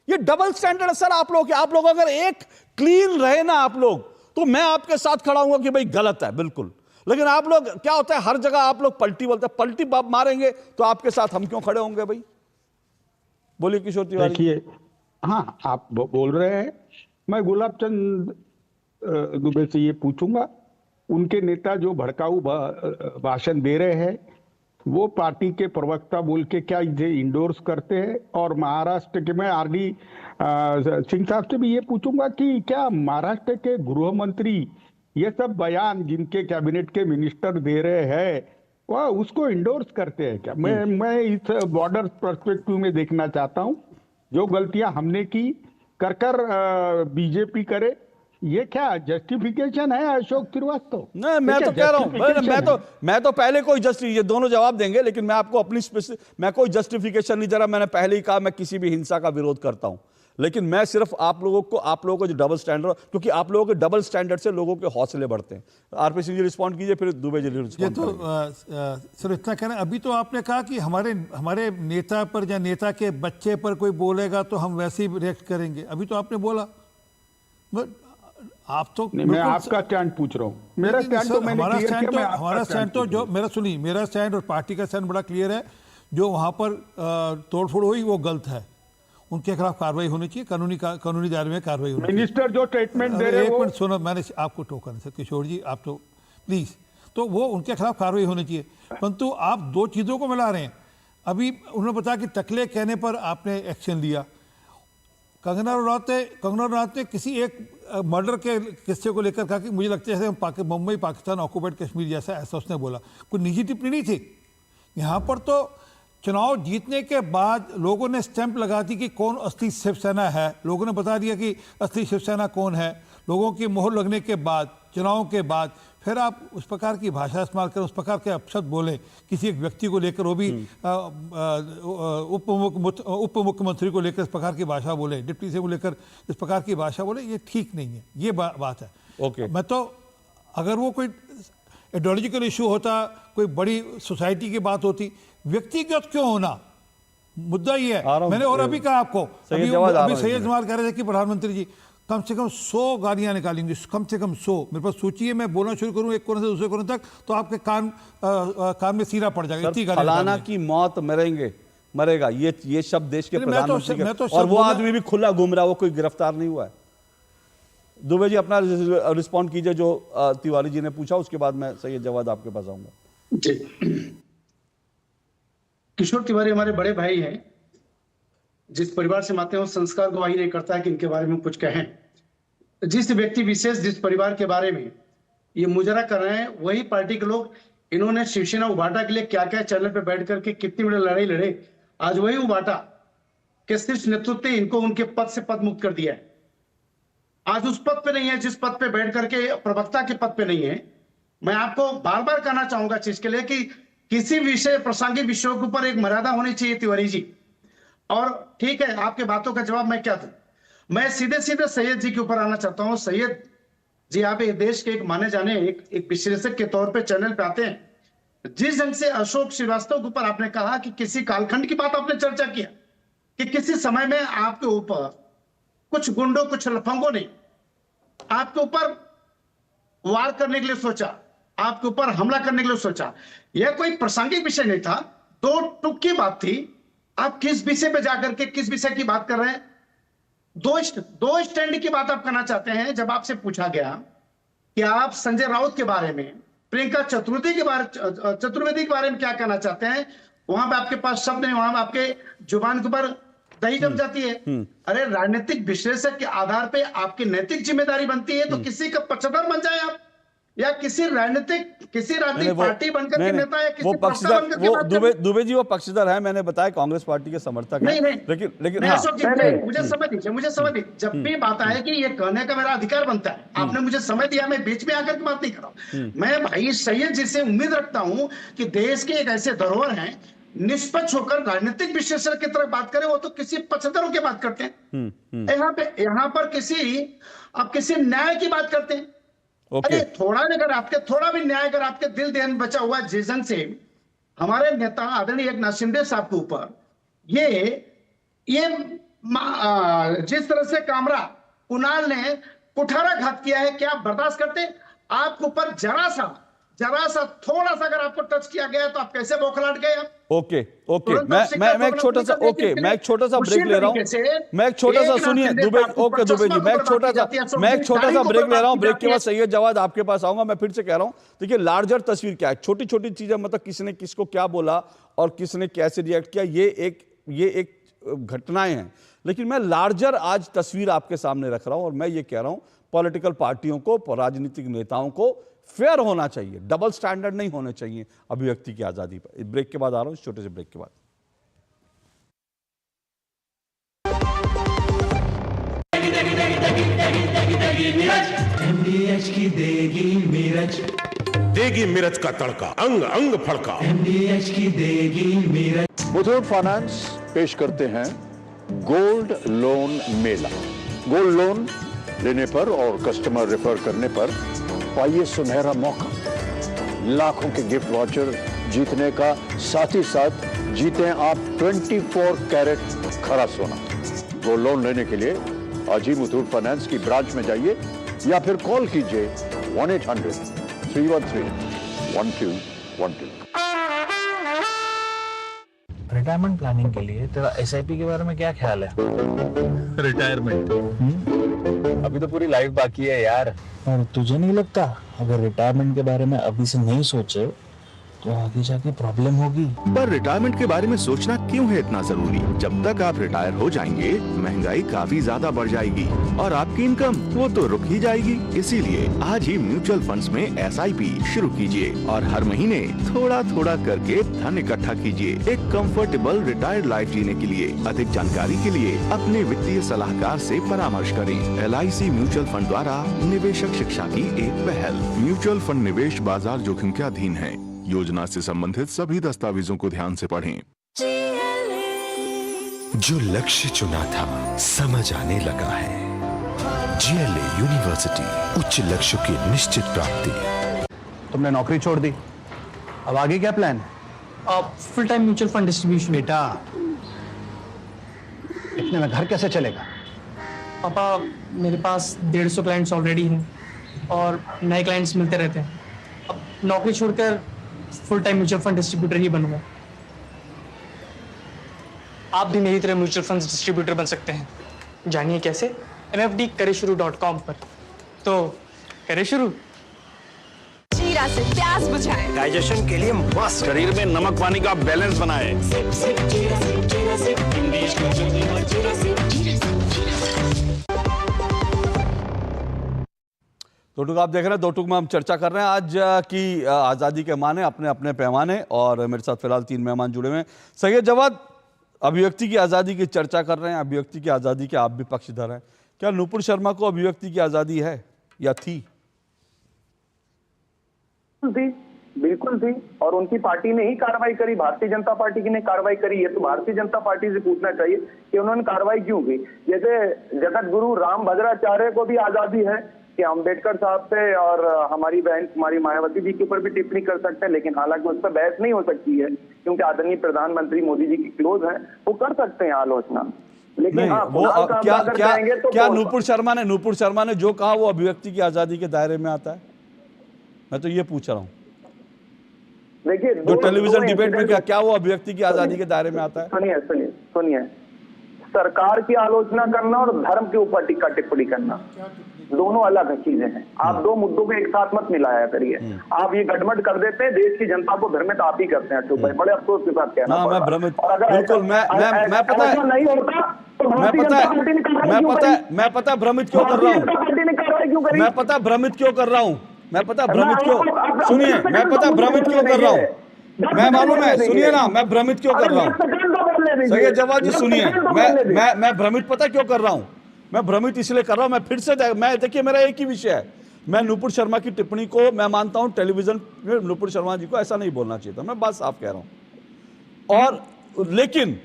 ये डबल स्टैंडर्ड है सर आप लोग अगर एक क्लीन रहे ना आप लोग, तो मैं आपके साथ खड़ा हूं कि भाई गलत है बिल्कुल। लेकिन आप लोग क्या होता है, हर जगह आप लोग पलटी बोलते हैं, पलटी बाप मारेंगे तो आपके साथ हम क्यों खड़े होंगे भाई? बोलिए किशोर तिवारी। देखिए, हाँ आप बोल रहे हैं, मैं गुलाब चंद दुबे से ये पूछूंगा, उनके नेता जो भड़काऊ भाषण दे रहे हैं वो पार्टी के प्रवक्ता बोल के क्या इसे इंडोर्स करते हैं? और महाराष्ट्र के, मैं आरडी सिंह साहब से भी ये पूछूंगा कि क्या महाराष्ट्र के गृह मंत्री ये सब बयान जिनके कैबिनेट के मिनिस्टर दे रहे हैं वह उसको इंडोर्स करते हैं क्या? मैं इस बॉर्डर पर्सपेक्टिव में देखना चाहता हूं। जो गलतियां हमने की कर बीजेपी करे, ये क्या जस्टिफिकेशन है अशोक श्रीवास्तव? नहीं, मैं तो कह रहा हूं, मैं तो पहले कोई ये दोनों जवाब देंगे, लेकिन मैं आपको मैं कोई जस्टिफिकेशन नहीं दे रहा। मैंने पहले ही कहा मैं किसी भी हिंसा का विरोध करता हूं, लेकिन मैं सिर्फ आप लोगों को जो डबल स्टैंडर्ड, क्योंकि आप लोगों के डबल स्टैंडर्ड से लोगों के हौसले बढ़ते हैं। आरपी सिंह जी रिस्पॉन्ड कीजिए, फिर दुबे जी रिस्पॉन्ड करेंगे। सर इतना कहना, अभी तो आपने कहा कि हमारे नेता पर या नेता के बच्चे पर कोई बोलेगा तो हम वैसे ही रिएक्ट करेंगे। अभी तो आपने बोला, आप तो मैं आपका स्टैंड पूछ रहा हूँ। मेरा स्टैंड तो हमारा स्टैंड तो जो मेरा स्टैंड और पार्टी का स्टैंड बड़ा क्लियर है। जो वहाँ पर तोड़फोड़ हुई वो गलत है, उनके खिलाफ कार्रवाई होनी चाहिए, कानूनी दायरे में कार्रवाई होनी चाहिए। मिनिस्टर जो स्टेटमेंट दे रहे हैं, एक मिनट सुनो, मैंने आपको टोका नहीं सर किशोर जी, आप तो प्लीज, तो वो उनके खिलाफ कार्रवाई होनी चाहिए। परंतु आप दो चीज़ों को मिला रहे हैं। अभी उन्होंने बताया कि टकले कहने पर आपने एक्शन लिया। कंगना रनौत ने किसी एक मर्डर के किस्से को लेकर कहा कि मुझे लगता है जैसे मुंबई पाकिस्तान ऑक्युपाइड कश्मीर जैसा, ऐसा उसने बोला। कोई निजी टिप्पणी नहीं थी। यहाँ पर तो चुनाव जीतने के बाद लोगों ने स्टैंप लगा दी कि कौन असली शिवसेना है, लोगों ने बता दिया कि असली शिवसेना कौन है। लोगों की मोहर लगने के बाद, चुनाव के बाद फिर आप उस प्रकार की भाषा इस्तेमाल करें, उस प्रकार के अपशब्द बोले किसी एक व्यक्ति को लेकर, वो भी उप मुख्यमंत्री को लेकर इस प्रकार की भाषा बोले, डिप्टी से को लेकर इस प्रकार की भाषा बोले, ये ठीक नहीं है। ये बात है। ओके, मैं तो अगर वो कोई आइडियोलॉजिकल इशू होता, कोई बड़ी सोसाइटी की बात होती, व्यक्तिगत क्यों होना? मुद्दा ये है। मैंने और अभी कहा आपको, अभी सैयद जमाल कह रहे थे कि प्रधानमंत्री जी कम से कम 100 गालियां निकालेंगे, कम से कम 100। मेरे पास सोचिए, मैं बोलना शुरू करूं एक कोने से दूसरे कोने तक तो आपके कान में सीना पड़ जाएगा। इतनी गालियां, फलाना की मौत मरेगा, ये शब्द देश के प्रधानमंत्री, और वो आदमी भी खुला घूम रहा, वो कोई गिरफ्तार नहीं हुआ है। दुबे जी अपना रिस्पॉन्ड कीजिए जो तिवारी जी ने पूछा, उसके बाद मैं सैयद जवाद आपके पास आऊंगा। जी, किशोर तिवारी हमारे बड़े भाई हैं। जिस परिवार से आते हैं संस्कार गवाही नहीं करता है कि इनके बारे में कुछ कहें। जिस व्यक्ति विशेष, जिस परिवार के बारे में ये मुजरा कर रहे हैं, वही पार्टी के लोग, इन्होंने शिवसेना उबाटा के लिए क्या क्या चैनल पे बैठ करके कितनी बड़ी लड़ाई लड़े। आज वही उबाटा के शीर्ष नेतृत्व ने इनको उनके पद से पद मुक्त कर दिया है। आज उस पद पे नहीं है जिस पद पे बैठ करके, प्रवक्ता के पद पे नहीं है। मैं आपको बार बार कहना चाहूंगा चीज के लिए कि किसी विषय, प्रासंगिक विषयों के ऊपर एक मर्यादा होनी चाहिए तिवारी जी। और ठीक है, आपके बातों का जवाब मैं क्या दूं? मैं सीधे सीधे सैयद जी के ऊपर आना चाहता हूं। सैयद जी, आप एक देश के एक माने जाने एक विश्लेषक के तौर पे चैनल पे आते हैं। जिस ढंग से अशोक श्रीवास्तव के ऊपर आपने कहा कि किसी कालखंड की बात आपने चर्चा किया कि किसी समय में आपके ऊपर कुछ गुंडों, कुछ लफंगों ने आपके ऊपर वार करने के लिए सोचा, आपके ऊपर हमला करने के लिए सोचा। यह कोई प्रासंगिक विषय नहीं था, 2 टुक की बात थी। आप किस विषय पे जाकर के किस विषय की बात कर रहे हैं? दो स्टैंड की बात आप करना चाहते हैं। जब आपसे पूछा गया कि आप संजय राउत के बारे में, प्रियंका चतुर्वेदी के बारे में क्या कहना चाहते हैं, वहां पे आपके पास शब्द नहीं, वहां आपके जुबान के ऊपर दही जम जाती है। अरे राजनीतिक विश्लेषक के आधार पे आपकी नैतिक जिम्मेदारी बनती है, तो किसी का पक्षधर बन जाए आप, या किसी राजनीतिक पार्टी बनकर के नेता, या किसी पक्षधर बनकर के बात करें। दुबे जी वो पक्षधर है, मैंने बताया कांग्रेस पार्टी के समर्थक हैं। लेकिन हाँ, मुझे समझ दीजिए, जब भी बात आए कि ये कहने का मेरा अधिकार बनता है, आपने मुझे समय दिया, मैं बीच में आकर बात नहीं कर रहा हूं। मैं भाई सैयद जी से उम्मीद रखता हूं कि देश के एक ऐसे धरोहर हैं, निष्पक्ष होकर राजनीतिक विश्लेषण की तरफ बात करें। वो तो किसी पक्षधरों की बात करते हैं। यहाँ पर आप किसी न्याय की बात करते हैं। अरे थोड़ा भी न्याय अगर आपके दिल देह में बचा हुआ जिस से हमारे नेता आदरणीय एकनाथ शिंदे साहब के ऊपर ये जिस तरह से कामरा कुणाल ने कुठाराघात किया है, क्या आप बर्दाश्त करते? आपके ऊपर जरा सा थोड़ा सा अगर आपको टच किया गया तो आप कैसे बौखलाहट गए? आप ओके मैं एक छोटा सा ब्रेक ले रहा हूं। मैं एक छोटा सा सुनिए दुबे जी, मैं एक छोटा सा ब्रेक ले रहा हूं। ब्रेक के बाद सैयद जवाद आपके पास आऊंगा। मैं फिर से कह रहा हूं, देखिए लार्जर तस्वीर क्या है, छोटी छोटी चीजें, मतलब किसने किसको क्या बोला और किसने कैसे रिएक्ट किया, ये एक घटनाएं हैं। लेकिन मैं लार्जर आज तस्वीर आपके सामने रख रहा हूं और मैं ये कह रहा हूं, पॉलिटिकल पार्टियों को, राजनीतिक नेताओं को फेयर होना चाहिए, डबल स्टैंडर्ड नहीं होने चाहिए अभिव्यक्ति की आजादी पर। ब्रेक के बाद आ रहा हूं, इस छोटे से ब्रेक के बाद। MDH की देगी मिर्च का तड़का, अंग अंग फड़का। MDH की देगी मिर्च। मुथूट फाइनेंस पेश करते हैं गोल्ड लोन मेला। गोल्ड लोन लेने पर और कस्टमर रेफर करने पर पाइए सुनहरा मौका, लाखों के गिफ्ट वाउचर जीतने का, साथ ही साथ जीतें आप 24 कैरेट खरा सोना। गोल्ड लोन लेने के लिए आज ही मुथूट फाइनेंस की ब्रांच में जाइए या फिर कॉल कीजिए 1-800-313-1212। रिटायरमेंट प्लानिंग के लिए तेरा SIP के बारे में क्या ख्याल है? रिटायरमेंट अभी तो पूरी लाइफ बाकी है यार। और तुझे नहीं लगता अगर रिटायरमेंट के बारे में अभी से नहीं सोचे तो आगे जाके प्रॉब्लम होगी? पर रिटायरमेंट के बारे में सोचना क्यों है इतना जरूरी? जब तक आप रिटायर हो जाएंगे महंगाई काफी ज्यादा बढ़ जाएगी और आपकी इनकम वो तो रुक ही जाएगी। इसीलिए आज ही म्यूचुअल फंड्स में SIP शुरू कीजिए और हर महीने थोड़ा थोड़ा करके धन इकट्ठा कीजिए एक कंफर्टेबल रिटायर्ड लाइफ जीने के लिए। अधिक जानकारी के लिए अपने वित्तीय सलाहकार से परामर्श करें। LIC म्यूचुअल फंड द्वारा निवेशक शिक्षा की एक पहल। म्यूचुअल फंड निवेश बाजार जोखिम के अधीन है। योजना से संबंधित सभी दस्तावेजों को ध्यान से पढ़ें। जो लक्ष्य चुना था समझ आने लगा है। GLA यूनिवर्सिटी, उच्च लक्ष्य की निश्चित प्राप्ति। तुमने नौकरी छोड़ दी, अब आगे क्या प्लान है? Full time mutual fund distribution. बेटा इतने में घर कैसे चलेगा? पापा मेरे पास 150 क्लाइंट्स ऑलरेडी हैं और नए क्लाइंट्स मिलते रहते हैं। अब नौकरी छोड़कर full time mutual fund distributor ही बनूंगा। आप भी मेरी तरह म्यूचुअल फंड डिस्ट्रीब्यूटर बन सकते हैं। जानिए कैसे? mfdkareshuru.com पर। तो करें शुरू। जीरा से प्यास बुझाएं, डाइजेशन के लिए मस्त, शरीर में नमक पानी का बैलेंस बनाए। दो टूक आप देख रहे हैं, दो टूक में हम चर्चा कर रहे हैं आज की आज़ादी के माने अपने अपने पैमाने। और मेरे साथ फिलहाल 3 मेहमान जुड़े हुए हैं। सैयद जवाद, अभिव्यक्ति की आज़ादी की चर्चा कर रहे हैं, अभिव्यक्ति की आज़ादी के आप भी पक्षधर हैं। क्या नुपुर शर्मा को अभिव्यक्ति की आज़ादी है या थी? बिल्कुल थी और उनकी पार्टी ने ही कार्रवाई करी, भारतीय जनता पार्टी की ने कार्रवाई करी है। तो भारतीय जनता पार्टी से पूछना चाहिए कि उन्होंने कार्रवाई क्यों की। जैसे जगत गुरु राम भद्राचार्य को भी आजादी है कि अम्बेडकर साहब पे और हमारी बहन कुमारी मायावती जी के ऊपर भी टिप्पणी कर सकते हैं, लेकिन हालांकि उस पर बहस नहीं हो सकती है क्योंकि आदरणीय प्रधानमंत्री मोदी जी की क्लोज है, वो कर सकते हैं आलोचना। लेकिन नहीं, हाँ, वो कुणाल का क्या अगर क्या कहेंगे तो क्या बहुत- नूपुर शर्मा ने जो कहा वो अभिव्यक्ति की आजादी के दायरे में आता है? मैं तो ये पूछ रहा हूँ। देखिए जो टेलीविजन डिबेट में क्या वो अभिव्यक्ति की आजादी के दायरे में आता है? सुनिए, सरकार की आलोचना करना और धर्म के ऊपर टीका टिप्पणी करना दोनों अलग चीजें हैं। आप दो मुद्दों को एक साथ मत मिलाया करिए। आप ये गड़बड़ कर देते हैं, देश की जनता को भ्रमित आप ही करते हैं अशोक भाई, बड़े अफसोस के साथ कहना मैं पड़ रहा है। भ्रमित और अगर बिल्कुल ऐसा- मैं पता ऐसा है नहीं होता तो भारतीय जनता पार्टी ने कार्रवाई क्यों करी? मैं पता है भ्रमित क्यों कर रहा भारतीय जनता पार्टी ने कार्रवाई क्यों हूँ। करी? मैं पता है भ्रमित क्यों कर रहा हूँ। मैं पता है भ्रमित क्यों, आप- सुनिए, आप- मैं पता है भ्रमित क्यों कर रहा हूँ। मैं मालूम है, सुनिए ना, मैं भ्रमित क्यों कर रहा हूँ। सैयद जवाद जी सुनिए, मैं भ्रमित पता क्यों कर रहा हूँ। मैं भ्रमित इसलिए कर रहा हूँ, मैं फिर से मैं देखिए मेरा एक ही विषय है। मैं नूपुर शर्मा की टिप्पणी को मैं मानता हूँ, टेलीविजन में नूपुर शर्मा जी को ऐसा नहीं बोलना चाहिए था, मैं बात साफ कह रहा हूँ। और लेकिन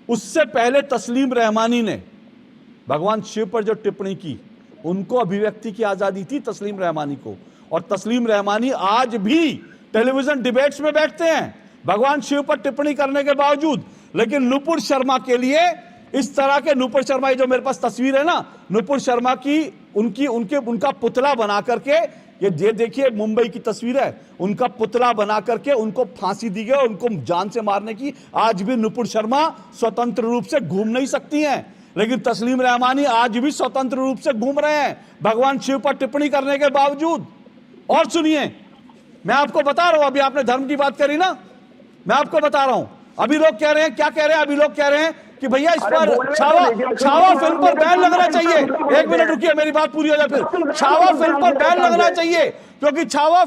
उससे पहले तस्लीम रहमानी ने भगवान शिव पर जो टिप्पणी की, उनको अभिव्यक्ति की आजादी थी तस्लीम रहमानी को। और तस्लीम रहमानी आज भी टेलीविजन डिबेट्स में बैठते हैं भगवान शिव पर टिप्पणी करने के बावजूद। लेकिन नूपुर शर्मा के लिए इस तरह के, नूपुर शर्मा जो मेरे पास तस्वीर है ना, नूपुर शर्मा की उनका पुतला बना करके, ये देखिए मुंबई की तस्वीर है, उनका पुतला बना करके उनको फांसी दी गई, उनको जान से मारने की। आज भी नूपुर शर्मा स्वतंत्र रूप से घूम नहीं सकती हैं, लेकिन तस्लीम रहमानी आज भी स्वतंत्र रूप से घूम रहे हैं भगवान शिव पर टिप्पणी करने के बावजूद। और सुनिए, मैं आपको बता रहा हूं, अभी आपने धर्म की बात करी ना, मैं आपको बता रहा हूं, अभी लोग कह रहे हैं, क्या कह रहे हैं, अभी लोग कह रहे हैं कि भैया इस पर छावा फिल्म पर बैन लगना चाहिए। एक मिनट रुकिए, मेरी बात पूरी हो जाए फिर। छावा फिल्म पर बैन लगना चाहिए, क्योंकि छावा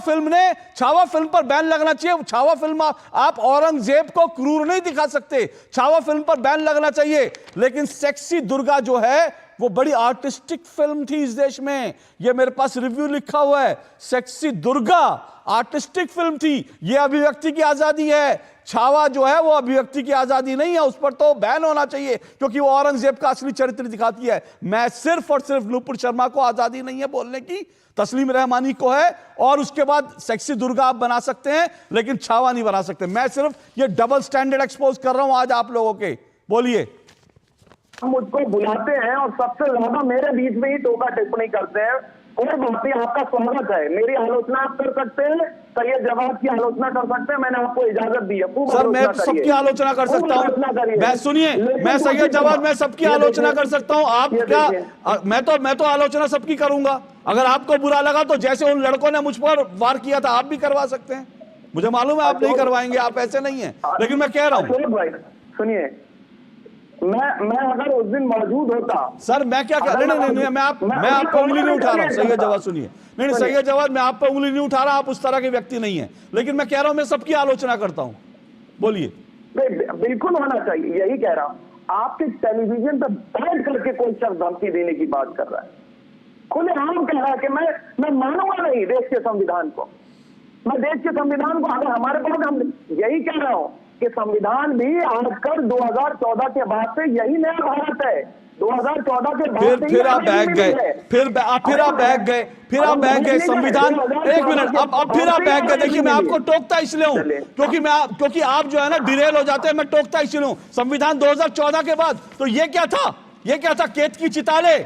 फिल्म पर बैन लगना चाहिए। छावा फिल्म आप औरंगजेब को क्रूर नहीं दिखा सकते, छावा फिल्म पर बैन लगना चाहिए। लेकिन सेक्सी दुर्गा जो है वो बड़ी आर्टिस्टिक फिल्म थी इस देश में, ये मेरे पास रिव्यू लिखा हुआ है। सेक्सी दुर्गा आर्टिस्टिक फिल्म थी, ये अभिव्यक्ति की आजादी है। छावा जो है वो अभिव्यक्ति की आजादी नहीं है, उस पर तो बैन होना चाहिए, क्योंकि वो औरंगजेब का असली चरित्र दिखाती है। मैं सिर्फ और सिर्फ नूपुर शर्मा को आजादी नहीं है बोलने की, तस्लीम रहमानी को है, और उसके बाद सेक्सी दुर्गा आप बना सकते हैं, लेकिन छावा नहीं बना सकते। मैं सिर्फ ये डबल स्टैंडर्ड एक्सपोज कर रहा हूं आज आप लोगों के। बोलिए। मुझको बुलाते हैं और सबसे ज्यादा मेरे बीच में ही टोका टिप्पणी करते हैं। कोई बात नहीं, आपका स्वागत है, मेरी आलोचना आप कर सकते हैं, सैयद जवाद की आलोचना कर सकते हैं, मैंने आपको इजाजत दी है। सर मैं सबकी आलोचना कर सकता हूं, मैं सुनिए, मैं सैयद जवाद, मैं सबकी आलोचना कर सकता हूं। आप क्या, मैं तो आलोचना सबकी करूंगा। अगर आपको बुरा लगा तो जैसे उन लड़कों ने मुझ पर वार किया था, आप भी करवा सकते हैं। मुझे मालूम है आप नहीं करवाएंगे, आप ऐसे नहीं है, लेकिन मैं कह रहा हूं। सुनिए, मैं अगर उस दिन मौजूद होता, सर मैं क्या कह रहा हूं, नहीं मैं आप पर उंगली नहीं उठा रहा हूं सैयद जवाद, सुनिए, नहीं सैयद जवाद, मैं आप पर उंगली नहीं उठा रहा, आप उस तरह के व्यक्ति नहीं है, लेकिन मैं कह रहा हूं मैं सबकी आलोचना करता हूं। बोलिए। बिल्कुल होना चाहिए, यही कह रहा हूं। आपके टेलीविजन पर बैठ करके कोई शख्स धमकी देने की बात कर रहा है, खुलेआम कह रहा है कि मैं मानूंगा नहीं देश के संविधान को, मैं देश के संविधान को, अगर हमारे पास, हम यही कह रहा हूं कि संविधान भी आजकल 2014 के बाद से यही नया भारत है। 2014 के बाद फिर आप बैग गए, फिर आप बैग गए संविधान। एक मिनट, अब फिर आप बैग गए। देखिए मैं आपको टोकता इसलिए हूं क्योंकि आप जो है ना डिरेल हो जाते हैं, मैं टोकता इसलिए हूं। संविधान 2014 के बाद तो ये क्या था, केत की चिताले।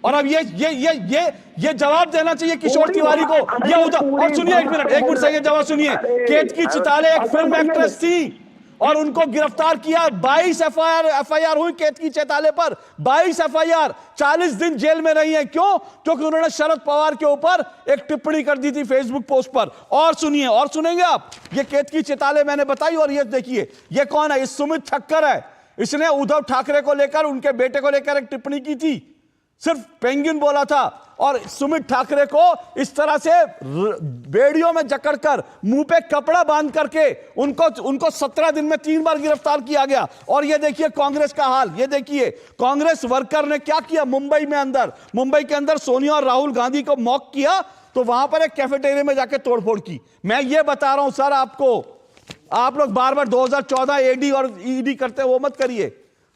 और अब ये जवाब देना चाहिए किशोर तिवारी को, ये उधर। और सुनिए एक मिनट सैयद जवाब सुनिए। केत की चिताले एक फिल्म एक्ट्रेस थी और उनको गिरफ्तार किया, 22 एफआईआर हुई केत की चिताले पर, 22 एफआईआर, 40 दिन जेल में रही है। क्यों? क्योंकि उन्होंने शरद पवार के ऊपर एक टिप्पणी कर दी थी फेसबुक पोस्ट पर। और सुनिए, और सुनेंगे आप, ये केत की चिताले मैंने बताई। और ये देखिए, ये कौन है, ये सुमित ठक्कर है। इसने उद्धव ठाकरे को लेकर, उनके बेटे को लेकर एक टिप्पणी की थी, सिर्फ पेंगुइन बोला था। और सुमित ठाकरे को इस तरह से बेड़ियों में जकड़कर, मुंह पे कपड़ा बांध करके उनको 17 दिन में 3 बार गिरफ्तार किया गया। और ये देखिए कांग्रेस का हाल, ये देखिए कांग्रेस वर्कर ने क्या किया मुंबई के अंदर सोनिया और राहुल गांधी को मॉक किया, तो वहां पर एक कैफेटेरिया में जाके तोड़फोड़ की। मैं ये बता रहा हूं सर आपको, आप लोग बार बार 2014 एडी और ईडी करते वो मत करिए।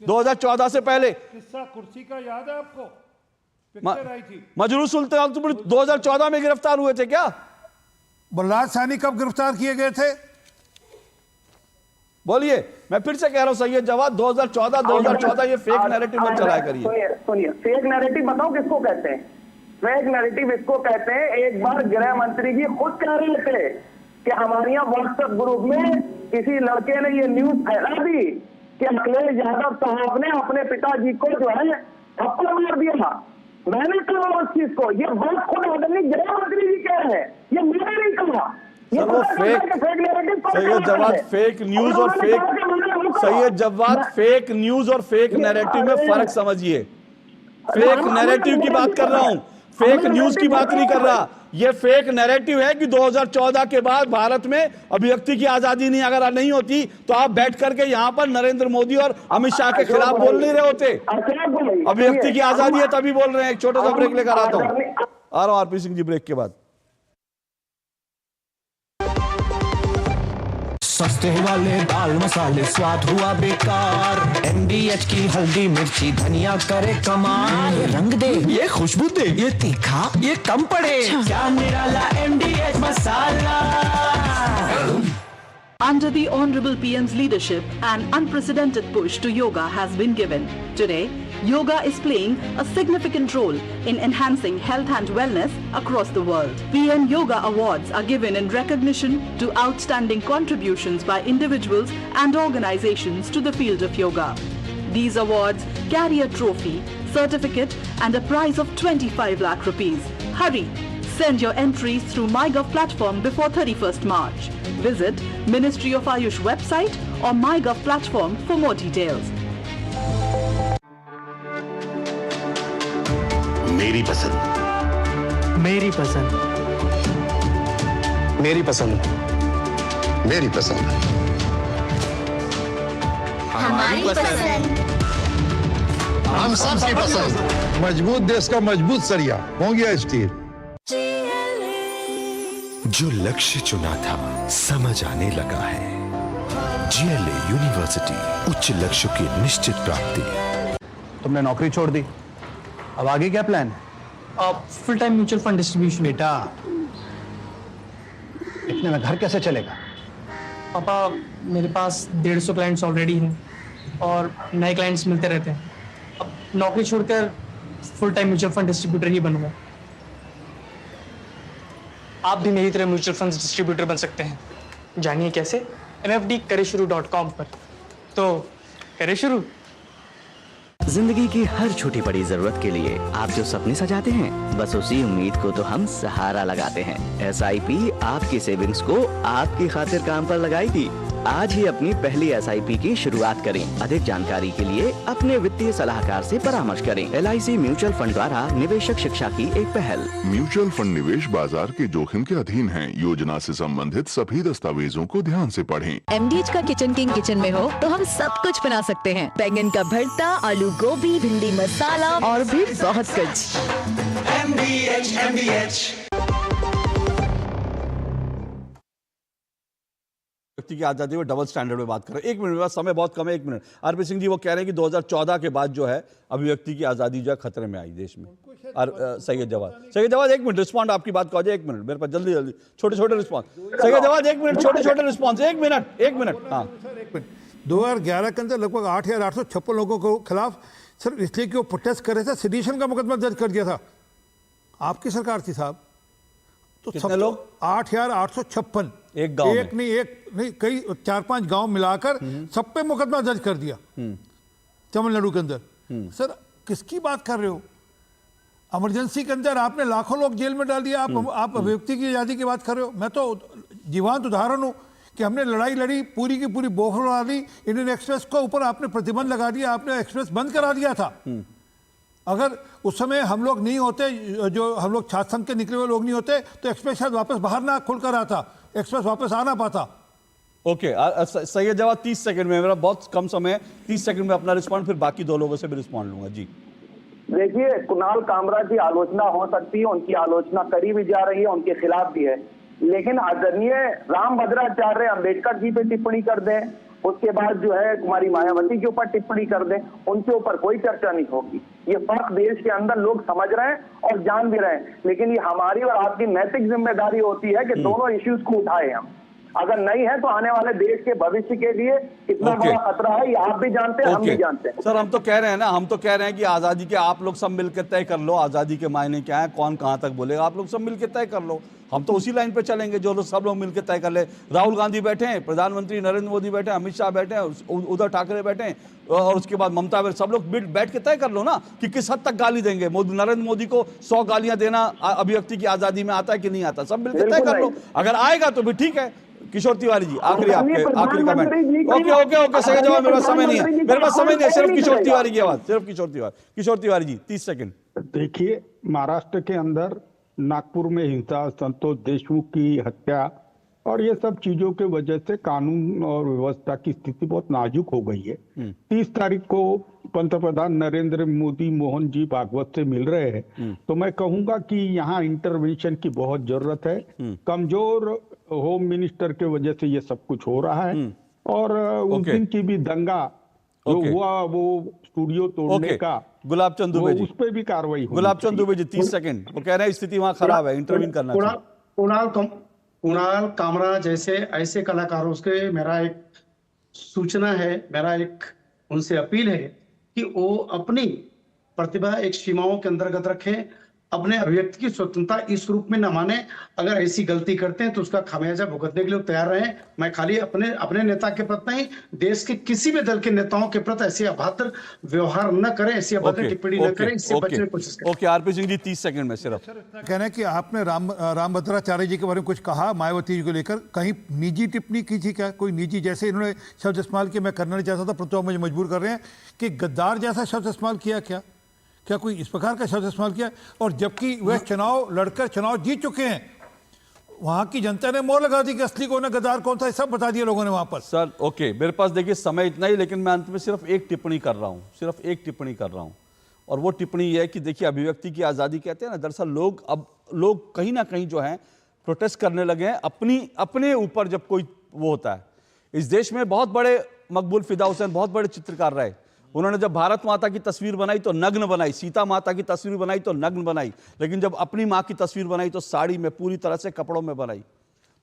2014 से पहले किस्सा कुर्सी का याद है आपको? मजरू सुल्तान 2014 में गिरफ्तार हुए थे क्या? बलराज साहनी कब गिरफ्तार किए गए थे? बोलिए, मैं फिर से कह रहा हूं सैयद जवाद, 2014 ये फेक नैरेटिव मत चलाया करिए। सुनिए, फेक नैरेटिव बताओ किसको कहते हैं? फेक नैरेटिव इसको कहते हैं, एक बार गृह मंत्री जी खुद कह रहे थे कि हमारे यहाँ व्हाट्सएप ग्रुप में किसी लड़के ने ये न्यूज फैला दी कि अखिलेश यादव साहब ने अपने पिताजी को जो है थप्पड़ मार दिया। मैंने कहा उस चीज को, ये बात खुद आदरणीय गृह मंत्री जी कह रहे हैं, ये मैंने नहीं कहा। सर वो सैयद जवाद फेक न्यूज और सैयद जवाद फेक न्यूज और फेक नैरेटिव में फर्क समझिए। फेक नैरेटिव की बात कर रहा हूं, फेक न्यूज की बात नहीं कर रहा। ये फेक नैरेटिव है कि 2014 के बाद भारत में अभिव्यक्ति की आजादी नहीं अगर नहीं होती तो आप बैठ करके यहाँ पर नरेंद्र मोदी और अमित शाह के खिलाफ बोल नहीं रहे होते। अभिव्यक्ति की आजादी है तभी बोल रहे हैं। एक छोटा सा ब्रेक लेकर आता हूं, आ रहा हूं आरपी सिंह जी ब्रेक के बाद। सस्ते वाले दाल मसाले स्वाद हुआ बेकार, MDH की हल्दी मिर्ची धनिया करे कमाल, ये रंग दे ये खुशबू दे ये तीखा ये कम पड़े, क्या निराला MDH masala. Under the Honorable PM's leadership, an unprecedented push to yoga has been given. Today, yoga is playing a significant role in enhancing health and wellness across the world. PM Yoga Awards are given in recognition to outstanding contributions by individuals and organizations to the field of yoga. These awards carry a trophy, certificate and a prize of 25 lakh rupees. Hurry! Send your entries through MyGov platform before 31st March. Visit Ministry of Ayush website or MyGov platform for more details. मेरी पसंद, मेरी पसंद, मेरी पसंद, मेरी पसंद, हमारी पसंद, हम सबकी पसंद। मजबूत देश का मजबूत सरिया होंगे स्टील। जो लक्ष्य चुना था समझ आने लगा है। GLA यूनिवर्सिटी, उच्च लक्ष्य की निश्चित प्राप्ति। तुमने नौकरी छोड़ दी, अब आगे क्या प्लान है? Full time mutual fund distribution. बेटा, इतने में घर कैसे चलेगा? पापा, मेरे पास 150 क्लाइंट्स ऑलरेडी हैं और नए क्लाइंट्स मिलते रहते हैं। अब नौकरी छोड़कर full time mutual fund distributor ही बनूंगा। आप भी मेरी तरह म्यूचुअल फंड डिस्ट्रीब्यूटर बन सकते हैं। जानिए कैसे? mfdkaresshuru.com पर। तो करें शुरू। जिंदगी की हर छोटी बड़ी जरूरत के लिए आप जो सपने सजाते हैं, बस उसी उम्मीद को तो हम सहारा लगाते हैं। SIP आपकी सेविंग्स को आपकी खातिर काम पर लगाएगी। आज ही अपनी पहली SIP की शुरुआत करें। अधिक जानकारी के लिए अपने वित्तीय सलाहकार से परामर्श करें। LIC म्यूचुअल फंड द्वारा निवेशक शिक्षा की एक पहल। म्यूचुअल फंड निवेश बाजार के जोखिम के अधीन है। योजना से संबंधित सभी दस्तावेजों को ध्यान से पढ़ें। MDH का किचन किंग किचन में हो तो हम सब कुछ बना सकते हैं। बैंगन का भरता, आलू गोभी, भिंडी मसाला और भी बहुत कुछ। MDH व्यक्ति की आजादी में डबल स्टैंडर्ड में बात कर रहे हैं। 1 मिनट में, समय बहुत कम है, 1 मिनट। आरपी सिंह जी वो कह रहे हैं कि 2014 के बाद जो है अभिव्यक्ति की आजादी जो है खतरे में आई देश में। और सैयद जवाद 1 मिनट रिस्पॉन्ड, आपकी बात को आ जाए 1 मिनट मेरे पास, जल्दी छोटे छोटे रिस्पॉन्स। सैयद जवाद 1 मिनट, छोटे छोटे रिस्पॉन्स, 1 मिनट। हाँ, 2011 के अंदर लगभग 8,856 लोगों को खिलाफ सर इसलिए कि वो प्रोटेस्ट कर रहे थे, सेडिशन का मुकदमा दर्ज कर दिया था। आपकी सरकार थी साहब। तो कितने लोग? 8,856। एक गांव एक नहीं कई 4-5 गांव मिलाकर सब पे मुकदमा दर्ज कर दिया तमिलनाडु के अंदर। सर किसकी बात कर रहे हो? इमरजेंसी के अंदर आपने लाखों लोग जेल में डाल दिया। आप अभिव्यक्ति की आजादी की बात कर रहे हो? मैं तो जीवंत उदाहरण हूं कि हमने लड़ाई लड़ी, पूरी की पूरी बोखर उड़ा दी। इंडियन एक्सप्रेस को ऊपर आपने प्रतिबंध लगा दिया, आपने एक्सप्रेस बंद करा दिया था। अगर उस समय हम लोग नहीं होते, जो हम लोग छात्र संघ के निकले हुए लोग नहीं होते, तो एक्सप्रेस शायद वापस बाहर ना खुलकर आता, एक्सप्रेस वापस आ ना पाता। ओके, सैयद जवाद 30 सेकंड में, मेरा बहुत कम समय है, 30 सेकंड में अपना रिस्पॉन्ड, फिर बाकी 2 लोगों से भी रिस्पॉन्ड लूंगा जी। देखिए, कुणाल कामरा की आलोचना हो सकती है, उनकी आलोचना करी भी जा रही है, उनके खिलाफ भी है, लेकिन आदरणीय रामभद्राचार्य अंबेडकर जी पे टिप्पणी कर दें, उसके बाद जो है कुमारी मायावती के ऊपर टिप्पणी कर दें, उनके ऊपर कोई चर्चा नहीं होगी। ये फर्क देश के अंदर लोग समझ रहे हैं और जान भी रहे हैं, लेकिन ये हमारी और आपकी नैतिक जिम्मेदारी होती है कि दोनों इश्यूज को उठाए हम। अगर नहीं है तो आने वाले देश के भविष्य के लिए कितना बड़ा खतरा है, ये आप भी जानते हैं, हम भी जानते हैं। सर हम तो कह रहे हैं ना, हम तो कह रहे हैं कि आजादी के आप लोग सब मिलकर तय कर लो, आजादी के मायने क्या है, कौन कहां तक बोलेगा, आप लोग सब मिलकर तय कर लो। हम तो उसी लाइन पे चलेंगे जो लोग सब लोग मिलकर तय कर ले। राहुल गांधी बैठे हैं, प्रधानमंत्री नरेंद्र मोदी बैठे हैं, अमित शाह बैठे हैं, उद्धव ठाकरे बैठे हैं, और उसके बाद ममता बनर्जी, सब लोग बैठ के तय कर लो ना कि किस हद तक गाली देंगे। नरेंद्र मोदी को 100 गालियां देना अभिव्यक्ति की आजादी में आता है कि नहीं आता, सब मिलकर तय कर लो। अगर आएगा तो भी ठीक है। किशोर तिवारी जी आखिरी आखिरी कमेंट। ओके सही जवाब, मेरे पास समय नहीं है, मेरे पास समय नहीं है, सिर्फ किशोर तिवारी की आवाज, सिर्फ किशोर तिवारी जी 30 सेकंड। देखिए, महाराष्ट्र के अंदर नागपुर में हिंसा, संतोष देशमुख की हत्या और ये सब चीजों के वजह से कानून और व्यवस्था की स्थिति बहुत नाजुक हो गई है। 30 तारीख को पंतप्रधान नरेंद्र मोदी मोहन जी भागवत से मिल रहे हैं, तो मैं कहूंगा कि यहाँ इंटरवेंशन की बहुत जरूरत है। कमजोर होम मिनिस्टर के वजह से ये सब कुछ हो रहा है, और उस दिन की भी दंगा जो हुआ, वो स्टूडियो तोड़ने का, गुलाब चंद दुबे जी, उस पर भी कार्रवाई हुई। गुलाब चंद दुबे जी 30 सेकंड। वो कह रहे हैं स्थिति वहां खराब है, इंटरवीन करना चाहिए। कुणाल कामरा जैसे ऐसे कलाकारों से मेरा एक सूचना है, मेरा एक उनसे अपील है कि वो अपनी प्रतिभा एक सीमाओं के अंतर्गत रखें, अपने अभिव्यक्ति की स्वतंत्रता इस रूप में न माने। अगर ऐसी गलती करते हैं तो उसका खामियाजा भुगतने के लिए तैयार रहें। मैं खाली अपने नेता के प्रति नहीं, देश के किसी भी दल के नेताओं के प्रति ऐसे अभद्र व्यवहार न करें, ऐसी अभद्र टिप्पणी न करें, इससे बचने की कोशिश करें। Okay RP Singh ji 30 second में सिर्फ। कहना है कि आपने रामभद्राचार्य जी के बारे में कुछ कहा, मायावती जी को लेकर कहीं निजी टिप्पणी की थी क्या? कोई निजी, जैसे इन्होंने शब्द इस्तेमाल किया, मैं करना नहीं चाहता था परंतु मुझे मजबूर कर रहे हैं कि गद्दार जैसा शब्द इस्तेमाल किया क्या कोई इस प्रकार का शब्द इस्तेमाल किया? और जबकि वह चुनाव लड़कर चुनाव जीत चुके हैं, वहां की जनता ने मोहर लगा दी कि असली कौन है, गद्दार कौन था, सब बता दिया लोगों ने वहां पर। सर ओके, मेरे पास देखिए समय इतना ही, लेकिन मैं अंत में सिर्फ एक टिप्पणी कर रहा हूं, और वो टिप्पणी ये है कि देखिए, अभिव्यक्ति की आजादी कहते हैं ना, दरअसल लोग कहीं ना कहीं जो है प्रोटेस्ट करने लगे हैं अपने ऊपर। जब कोई वो होता है, इस देश में बहुत बड़े मकबूल फिदा हुसैन बहुत बड़े चित्रकार रहे, उन्होंने जब भारत माता की तस्वीर बनाई तो नग्न बनाई, सीता माता की तस्वीर बनाई तो नग्न बनाई, लेकिन जब अपनी माँ की तस्वीर बनाई तो साड़ी में, पूरी तरह से कपड़ों में बनाई।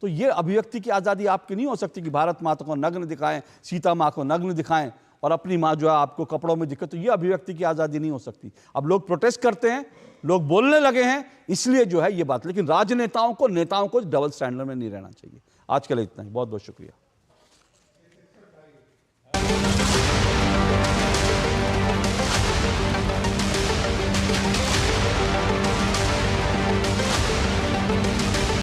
तो ये अभिव्यक्ति की आज़ादी आपकी नहीं हो सकती कि भारत माता को नग्न दिखाएं, सीता माँ को नग्न दिखाएं और अपनी माँ जो है आपको कपड़ों में दिखे। तो ये अभिव्यक्ति की आज़ादी नहीं हो सकती। अब लोग प्रोटेस्ट करते हैं, लोग बोलने लगे हैं, इसलिए जो है ये बात। लेकिन राजनेताओं को, नेताओं को डबल स्टैंडर्ड में नहीं रहना चाहिए। आज के लिए इतना ही, बहुत बहुत शुक्रिया।